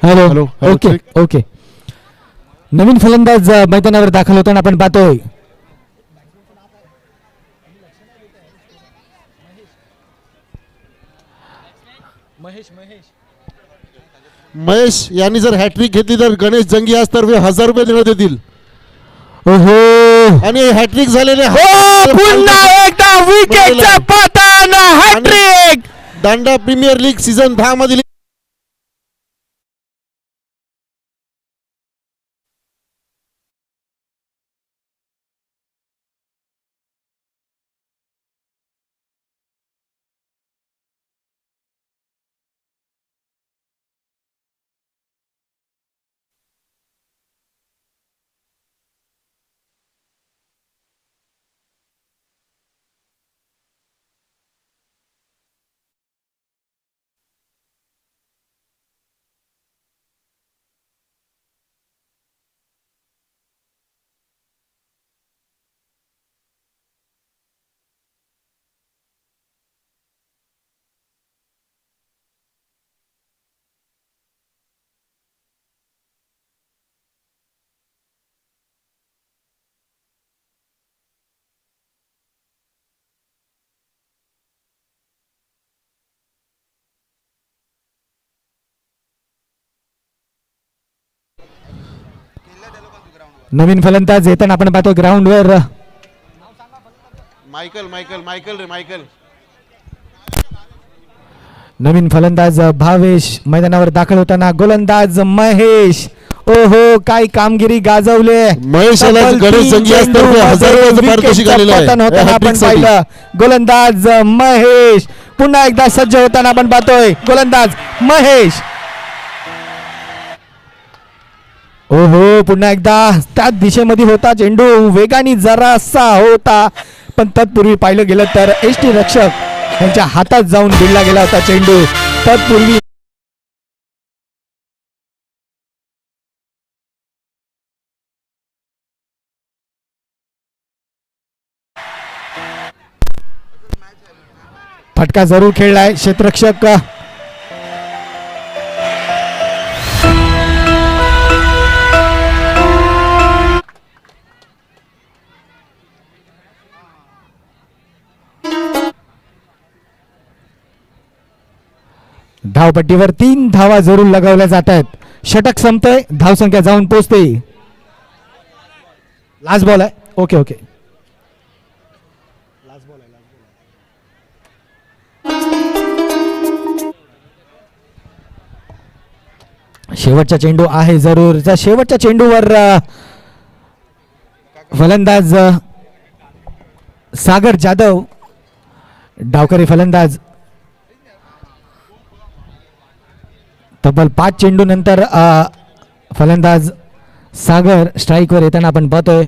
Hello hello, hello, okay check. Okay. नवीन फलंदाज मैदानावर दाखल होताना आपण पाहतोय. महेश यांनी जर हॅट्रिक घेतली तर गणेश जंगी आज तर 1000 रुपये देण्यात येतील. ओहो, आणि हॅट्रिक झालेले पुन्हा एकदा विकेटचं पतन. हॅट्रिक. दांडा प्रीमियर लीग सीझन 10 मधील नवीन फलंदाज येताना आपण पाहतो ग्राउंडवर मायकल मायकल मायकल रे मायकल. नवीन फलंदाज भावेश मैदानावर दाखल होताना गोलंदाज महेश. ओहो काय कामगिरी गाजवले. महेश याला तब्बल गणेश तीन जंगी असताना चेंडूमध्ये हजारोचं पारितोषिक विकेटचं आलेलं आहे. पतन होताना आपण हॅट्रिकसाठी. पाहिलं. गोलंदाज महेश पुन्हा एकदा सज्ज होताना आपण पाहतोय. गोलंदाज महेश. ओहो पुन्हा एकदा त्याच दिशेमध्ये होता चेंडू. वेगाने जरासा होता पण तत्पूर्वी पाहिलं गेलं तर एसटी रक्षक यांच्या हातात जाऊन भिडला गेला होता चेंडू. तत्पूर्वी फटका जरूर खेळलाय क्षेत्ररक्षक. धावपट्टीवर 3 धावा जरूर लगावल्या जात आहेत. षटक संपतंय. धावसंख्या जाऊन पोहोचते. लास्ट बॉल आहे. Okay okay. शेवटचा चेंडू आहे जरूर. शेवटच्या चेंडूवर फलंदाज सागर जाधव. डावकरी फलंदाज. तब्बल 5 चेंडू नंतर फलंदाज सागर स्ट्राईकवर येताना आपण पाहतोय.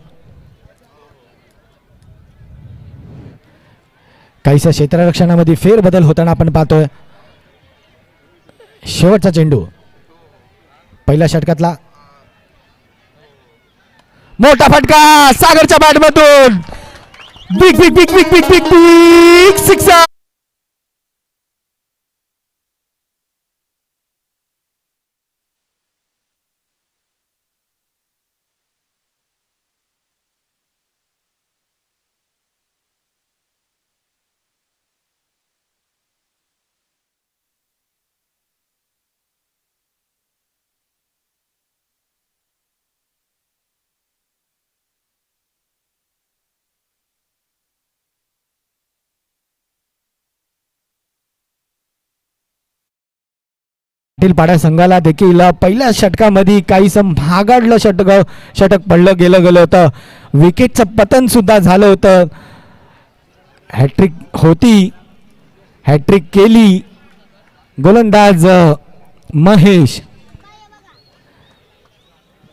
काहीसा क्षेत्ररक्षणामध्ये फेरबदल होताना आपण पाहतोय. शेवटचा चेंडू पहिल्या षटकातला. मोठा फटका सागरच्या बॅटमधून. Big big big big big big big sixer. पाडा संघाला देखील पहिल्या षटकामध्ये काहीस महागडलं षटक पडलं गेलं होतं. विकेटचं पतन सुद्धा झालं होतं. हॅट्रिक होती. हॅट्रिक केली गोलंदाज महेश.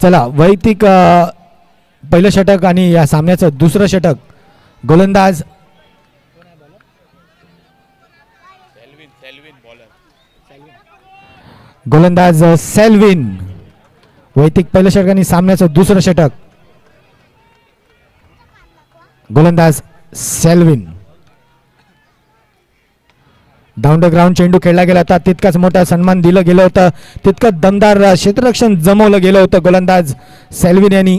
चला वैयक्तिक पहिलं षटक आणि या सामन्याचं दुसरं षटक. गोलंदाज गोलंदाज सेल्विन. वैयक्तिक पहिलं षटक आणि सामन्याचं दुसरं षटक. गोलंदाज सेल्विन. डाऊन द ग्राउंड चेंडू खेळला गेला होता. तितकाच मोठा सन्मान दिलं गेलं होतं. तितकं दमदार क्षेत्ररक्षण जमवलं गेलं होतं गोलंदाज सेल्विन यांनी.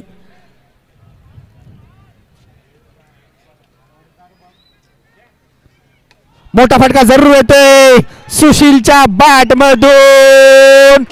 मोठा फटका जरूर येतोय सुशीलच्या बॅट मधून.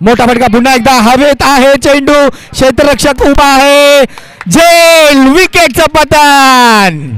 मोठा फटका पुन्हा एकदा हवेत आहे चेंडू. क्षेत्ररक्षक उभा आहे. झेल विकेटचं पतन.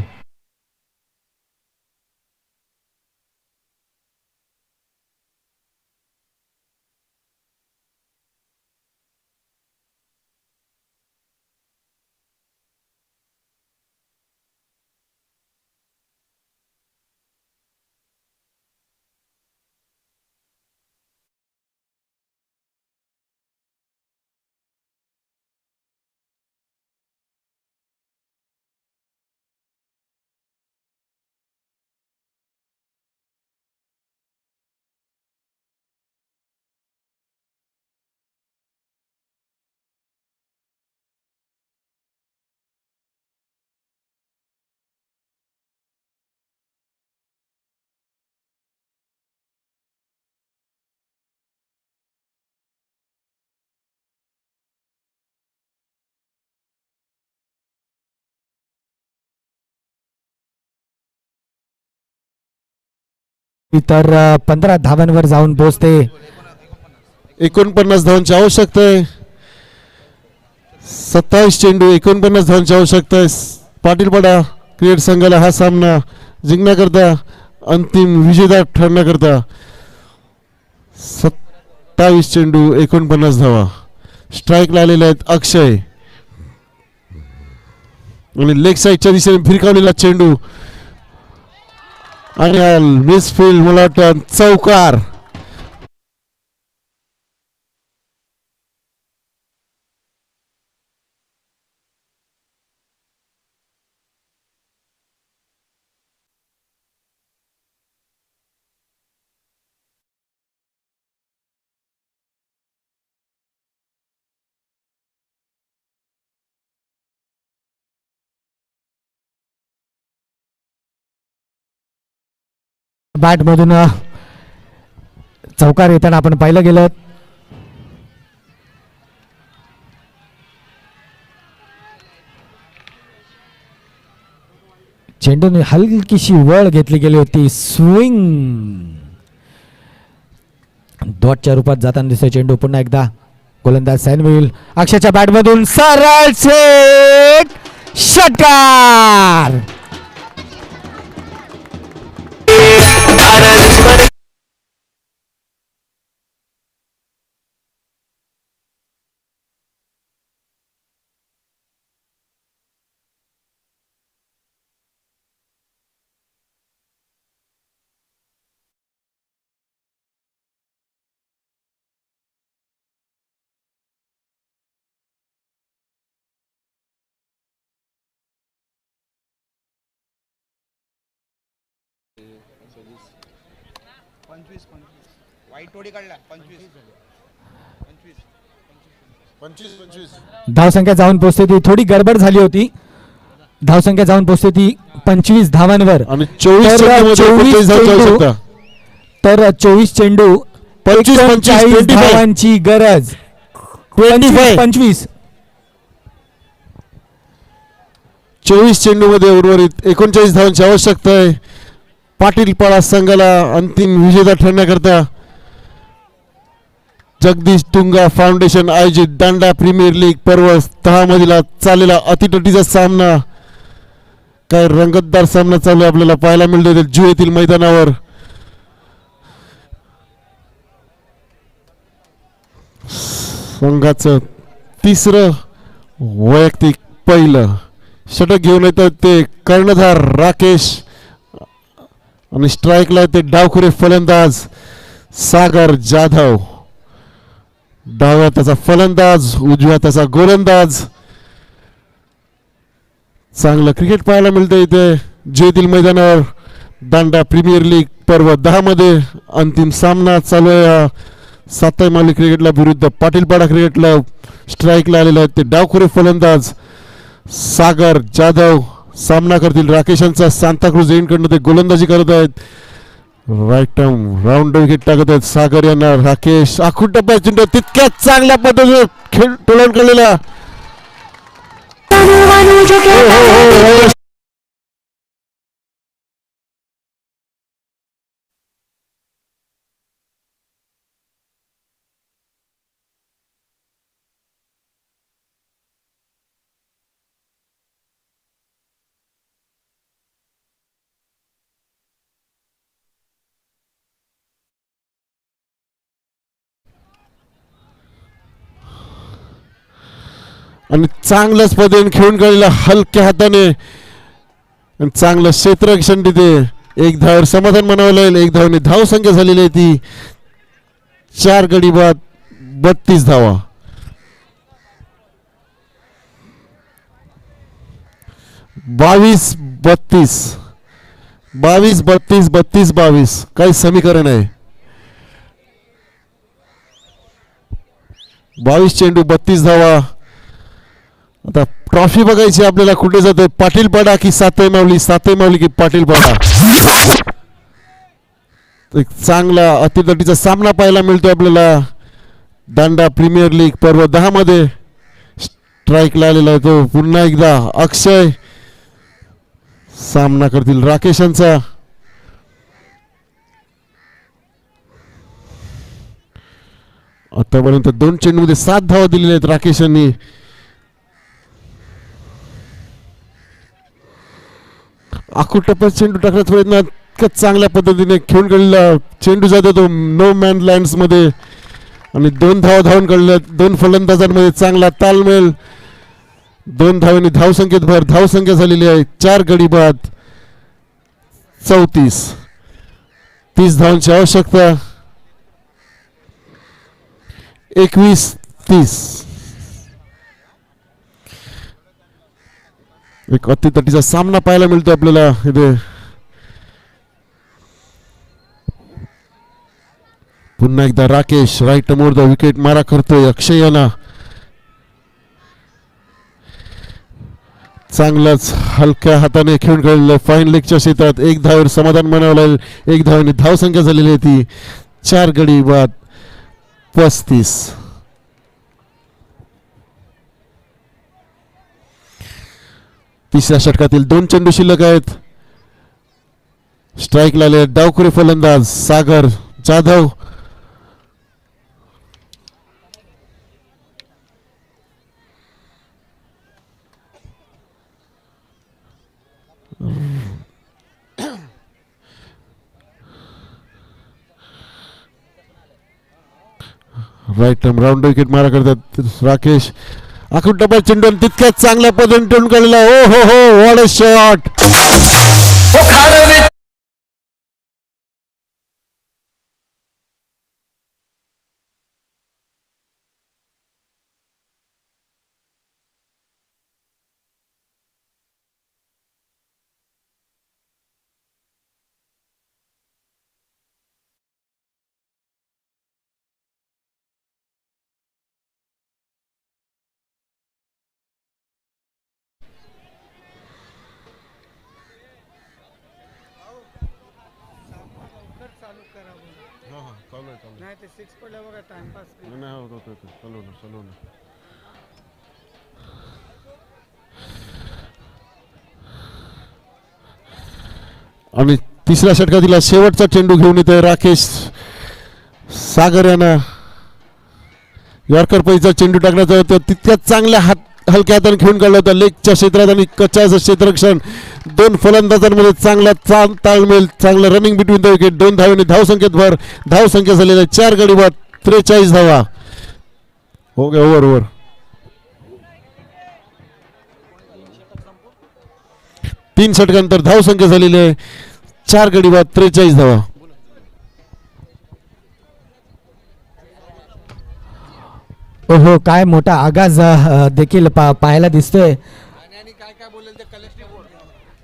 तर 15 धावांवर जाऊन पोहोचते. 49 धावांची आवश्यकता आहे. 27 चेंडू 49 धावांची आवश्यकता आहे. पाटीलपाडा क्रिकेट संघाला हा सामना जिंकण्याकरता, अंतिम विजेता ठरण्याकरता 27 चेंडू 49 धावा. स्ट्राईकला आलेले आहेत अक्षय आणि लेग साईडच्या दिशेने फिरकावलेला चेंडू आणि मिसफील्ड, मला वाटतं चौकार. बॅट मधून चौकार येताना आपण पाहिलं गेलं. चेंडूने हलकीशी वळ घेतली गेली होती. स्विंग डॉटच्या रूपात जाताना दिसतोय चेंडू. पुन्हा एकदा गोलंदाज सॅनविल अक्षयच्या बॅट मधून सरळ सेट षटकार. धावसंख्या जाऊन पोहोचते ती, थोडी गडबड झाली होती. धावसंख्या जाऊन पोहोचते ती 25 धावांवर आणि 24 चेंडू तर 24 चेंडू 25 धावांची गरज. 25 24 चेंडू मध्ये उर्वरित 39 धावांची आवश्यकता आहे. पाटीलपाडा संघाला अंतिम विजेता ठरण्याकरता जगदीश तुंगा फाउंडेशन आयोजित दांडा प्रीमियर लीग पर्व 10 मधील चाललेला अतितटीचा सामना, काय रंगतदार सामना चालू आहे आपल्याला पाहायला मिळतोय जुहू येथील मैदानावर. संघाचं तिसरं वैयक्तिक पहिलं षटक घेऊन येतात ते कर्णधार राकेश आणि स्ट्राईकला ते डावखुरे फलंदाज सागर जाधव. डाव्या त्याचा फलंदाज, उजव्या त्याचा गोलंदाज. चांगलं क्रिकेट पाहायला मिळतं इथे जेतील मैदानावर. दांडा प्रीमियर लीग पर्व 10 मध्ये अंतिम सामना चालू आहे. साताई माली क्रिकेटला विरुद्ध पाटीलपाडा क्रिकेटला. स्ट्राईकला आलेले आहेत ते डावखुरे फलंदाज सागर जाधव. सामना करतील राकेशांचा. सांताक्रूज एंडकडनं ते गोलंदाजी करत आहेत. राईट आर्म राऊंड विकेट टाकत आहेत सागर यांना. राकेश आखून टप्प्यात चेंडू तितक्याच चांगल्या पद्धतीने खेळ टोलन केलेला. आणि चांगल्याच पद्धतीने खेळून काढलेला हलक्या हाताने. चांगलं क्षेत्ररक्षण तिथे. एक धावावर समाधान म्हणावं लागेल. एक धावाने धावसंख्या झालेली आहे ती 4 गडी बाद 32 धावा. बावीस 32 काही समीकरण आहे. 22 चेंडू 32 धावा. आता ट्रॉफी बघायची आपल्याला कुठे जातोय, पाटीलपाडा की सातई मावली, सातई मावली की पाटीलपाडा. एक चांगला अतितटीचा सामना पाहायला मिळतोय आपल्याला दांडा प्रीमियर लीग पर्व 10 मध्ये. स्ट्राईकला आलेला आहे तो पुन्हा एकदा अक्षय. सामना करतील राकेशांचा. आतापर्यंत 2 चेंडूमध्ये 7 धावा दिलेल्या आहेत राकेश यांनी. आखूड टप्प्यात चेंडू टाकण्याचा प्रयत्न इतकं चांगल्या पद्धतीने खेळून गेलेला चेंडू जातो तो नो मॅन लँड्स मध्ये आणि 2 धावा धावून काढल्या. 2 फलंदाजांमध्ये चांगला तालमेल. 2 धावांनी धावसंख्येत भर. धावसंख्या झालेली आहे 4 गडी बाद 34. 30 धावांची आवश्यकता. 21-30. एक अतितटीचा सामना पाहायला मिळतो आपल्याला इथे. पुन्हा एकदा Rakesh right more the wicket मारा करतोय. अक्षय यांना चांगलाच हलक्या हाताने खेळून गेलेलं फाईन लेगच्या क्षेत्रात 1 धावेवर समाधान मानावं लागेल. 1 धावाने धावसंख्या झालेली आहे ती 4 गडी बाद 35. तिसऱ्या षटकातील 2 चेंडू शिल्लक आहेत. स्ट्राईकला आले डावखुरे फलंदाज Sagar Jadhav. Right round wicket मारा करतात राकेश. आखूड टप्प्यात चेंडू तितक्याच चांगल्या पद्धतीने टोन काढलेला. ओ हो हो व्हॉट अ शॉट. आणि तिसऱ्या षटकातील शेवटचा चेंडू घेऊन येतोय राकेश सागर यांना. यॉर्कर पैचा चेंडू टाकण्याचा होता तितक्याच चांगल्या हलक्या हाताने खेळून काढला होता लेगच्या क्षेत्रात आणि कच्च्याचं क्षेत्ररक्षण. 2 फलंदाजांमध्ये चांगला ताळमेल. चांगलं रनिंग बिटवीन द विकेट. 2 धावांनी धावसंख्येत भर. धावसंख्या झालेल्या 4 गडी बाद 43 धावा. हो गया ओव्हर. 3 षटकांतर धावसंख्या झालेली आहे 4 गडी बाद 43 धावा. ओहो काय मोठा आगाज देखील पाहायला दिसतोय.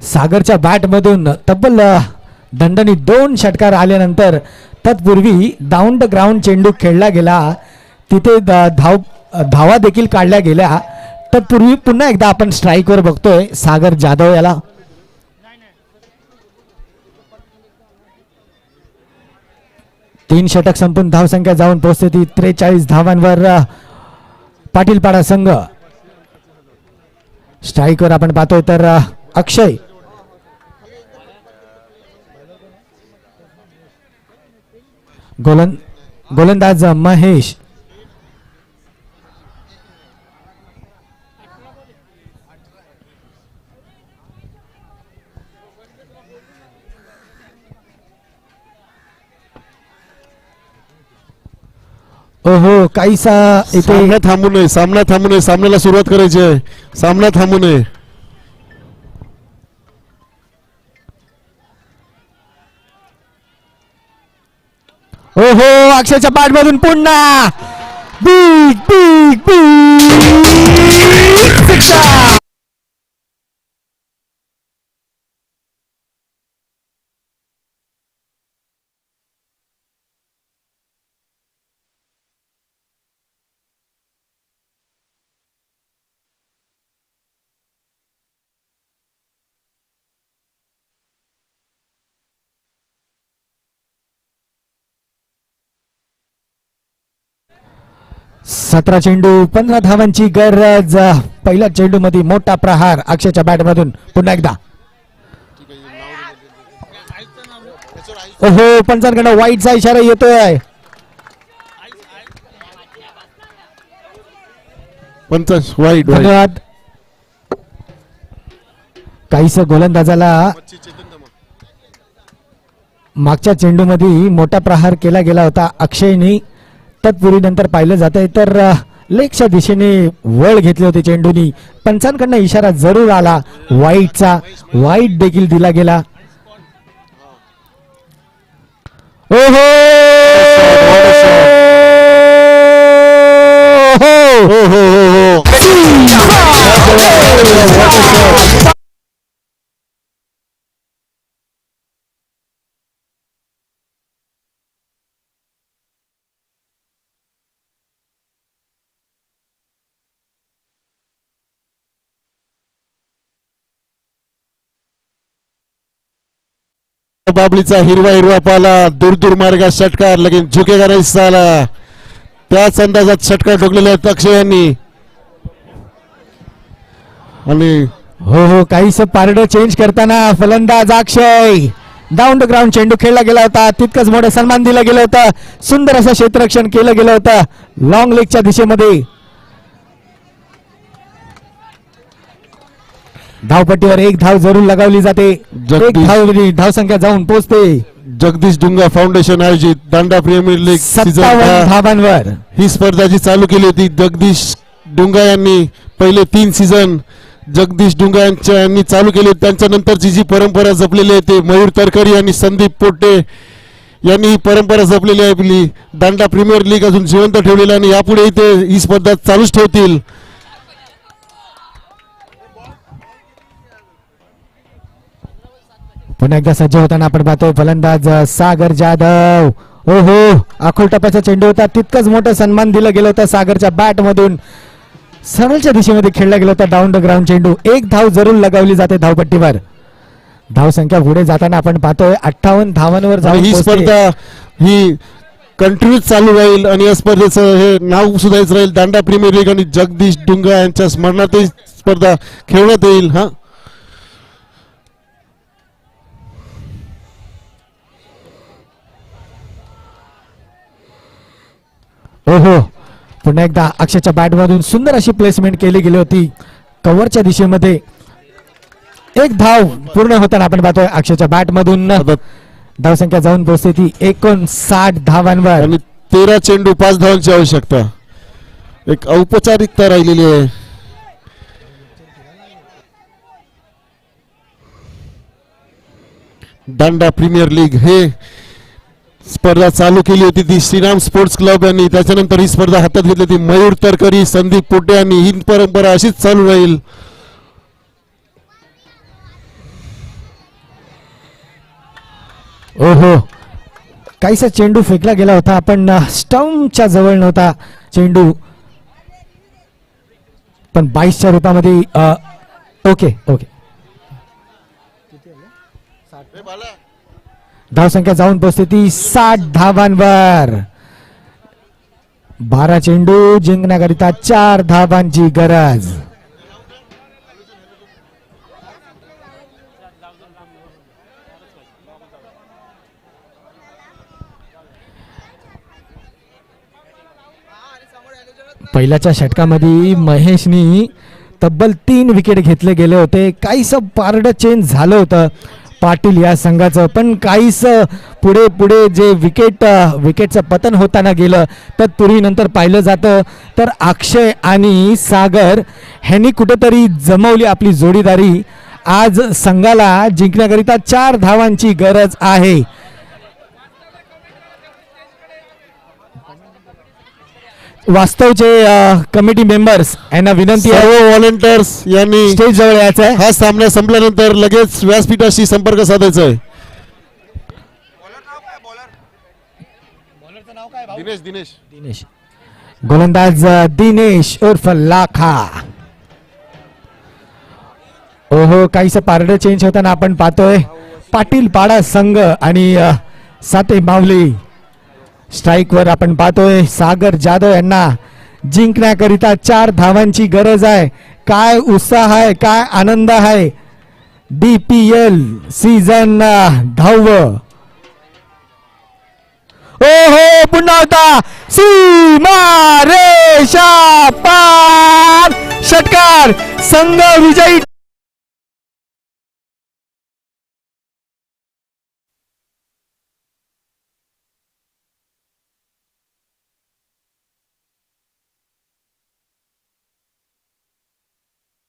सागरच्या बॅट मधून तब्बल दणदणीत 2 षटकार आल्यानंतर तत्पूर्वी डाऊन द ग्राउंड चेंडू खेळला गेला. तिथे धावा देखील काढल्या गेल्या. तत्पूर्वी पुन्हा एकदा आपण स्ट्राईकवर बघतोय सागर जाधव याला. तीन षटक संपून धावसंख्या जाऊन पोहोचते ती 43 धावांवर. पाटीलपाडा संघ स्ट्राईकवर आपण पाहतोय तर अक्षय, गोलंदाज महेश, ओहो काहीसा इथे सामना थांबू नये, सामना थांबू नये, सामन्याला सुरुवात करायची आहे, सामना थांबू नये. ओहो अक्षयच्या बॅट मधून पुन्हा बिग बिग बिग सिक्सर. सतरा चेंडू 15 धावांची गरज. पहिल्या चेंडू मध्ये मोठा प्रहार अक्षयच्या बॅट मधून पुन्हा एकदा. ओहो पंचांकडे वाईटचा इशारा येतोय. पंचांश वाईट धन्यवाद. काहीस गोलंदाजाला मागच्या चेंडूमध्ये मोठा प्रहार केला गेला होता अक्षयनी. तत्पूर्वी नंतर पाहिलं जात आहे तर लेगच्या दिशेने वळ घेतली होती चेंडूनी. पंचांकडनं इशारा जरूर आला वाईटचा, वाईट देखील दिला गेला. ओहो हो हो हो हो. बाबलीचा हिरवा हिरवा पाला, दूर दूर मार्गात षटकार, लगेच झुकेगा नाही साला. त्याच अंदाजात षटकार ठोकलेले आहेत अक्षय यांनी. आणि हो हो काहीस पारडं चेंज करताना फलंदाज अक्षय. डाऊन द ग्राउंड चेंडू खेळला गेला होता, तितकंच मोठं सन्मान दिलं गेलं होतं. सुंदर असं क्षेत्ररक्षण केलं गेलं होतं लॉंग लेगच्या दिशेमध्ये. धावपट्टीवर एक धाव जरूर लगावली जाते. एक धाव संख्या जाऊन पोहोचते. जगदीश डुंगा फाउंडेशन आयोजित दांडा प्रीमियर लीग 57 धावांवर ही स्पर्धा जी चालू केली होती. जगदीश डुंगा यांनी पहिले 3 सीझन जगदीश डुंगा यांनी चालू केले. त्यांच्या नंतरची जी परंपरा जपलेली आहे ते मयूर तरकरी आणि संदीप पोटे यांनी ही परंपरा जपलेली आहे. आपली दांडा प्रीमियर लीग अजून जिवंत ठेवलेली आणि यापुढे ते ही स्पर्धा चालूच ठेवतील. पुन्हा एकदा सज्ज होताना आपण पाहतोय फलंदाज सागर जाधव. हो हो आखोल टप्प्याचा चेंडू होता, तितकंच मोठं सन्मान दिलं गेलं होतं. सागरच्या बॅट मधून सरळच्या दिशेमध्ये खेळला गेला होता डाऊन द ग्राउंड चेंडू. एक धाव जरूर लगावली जाते धावपट्टीवर. धाव संख्या पुढे जाताना आपण पाहतोय 58 धावांवर जाऊन ही स्पर्धा ही कंटिन्यू चालू राहील आणि या स्पर्धेचं हे नाव सुधारायचं राहील दांडा प्रीमियर लीग आणि जगदीश डुंगा यांच्या स्मरणार्थ ही स्पर्धा खेळण्यात येईल. हा हो हो पुन्हा एकदा अक्षयच्या बॅट मधून सुंदर अशी प्लेसमेंट केली गेली होती कव्हरच्या दिशेमध्ये. एक धाव पूर्ण होताना आपण पाहतोय अक्षयच्या बॅट मधून धावसंख्या जाऊन पोहोचते ती 59 धावांवर. आणि 13 चेंडू 5 धावांची आवश्यकता. एक औपचारिकता राहिलेली आहे. दांडा प्रीमियर लीग हे स्पर्धा चालू केली होती ती श्रीराम स्पोर्ट्स क्लब यांनी. त्याच्यानंतर ही स्पर्धा हातात घेतली ती मयूर तरकरी संदीप पोटे यांनी. ही परंपरा अशीच चालू राहील. ओहो काहीसा चेंडू फेकला गेला होता, आपण स्टंपच्या जवळ नव्हता चेंडू, पण 22च्या रूपामध्ये ओके ओके. धावसंख्या जाऊन पोहोचते ती 60 धावांवर. 12 चेंडू जिंकण्याकरिता 4 धावांची गरज. पहिल्याच्या षटकामध्ये महेशनी तब्बल 3 विकेट घेतले गेले होते. काहीसं पारडं चेंज झालं होतं पाटील या संघाचं, पण काहीस पुढे पुढे जे विकेटचं पतन होताना गेलं. तत्पूर्वी नंतर पाहिलं जातं तर अक्षय आणि सागर ह्यांनी कुठेतरी जमवली आपली जोडीदारी. आज संघाला जिंकण्याकरिता 4 धावांची गरज आहे. वास्तवचे कमिटी मेंबर्स यांना विनंती आहे सर्व व्हॉलेंटियर्स यांनी स्टेज जवळ यायचं आहे. हा सामना संपल्यानंतर लगेच व्यासपीठाशी संपर्क साधायचा आहे. दिनेश गोलंदाज दिनेश उर्फ लाखा. ओहो काहीसं पारडं चेंज होताना आपण पाहतोय पाटील पाडा संघ आणि साते मावली. स्ट्राईक वर आपण पाहतोय सागर जाधव यांना जिंकण्याकरिता 4 धावांची गरज आहे. काय उत्साह आहे, काय आनंद आहे. DPL season 10. ओहो पुन्हा होता सीमा रेषा पार षटकार संघ विजयी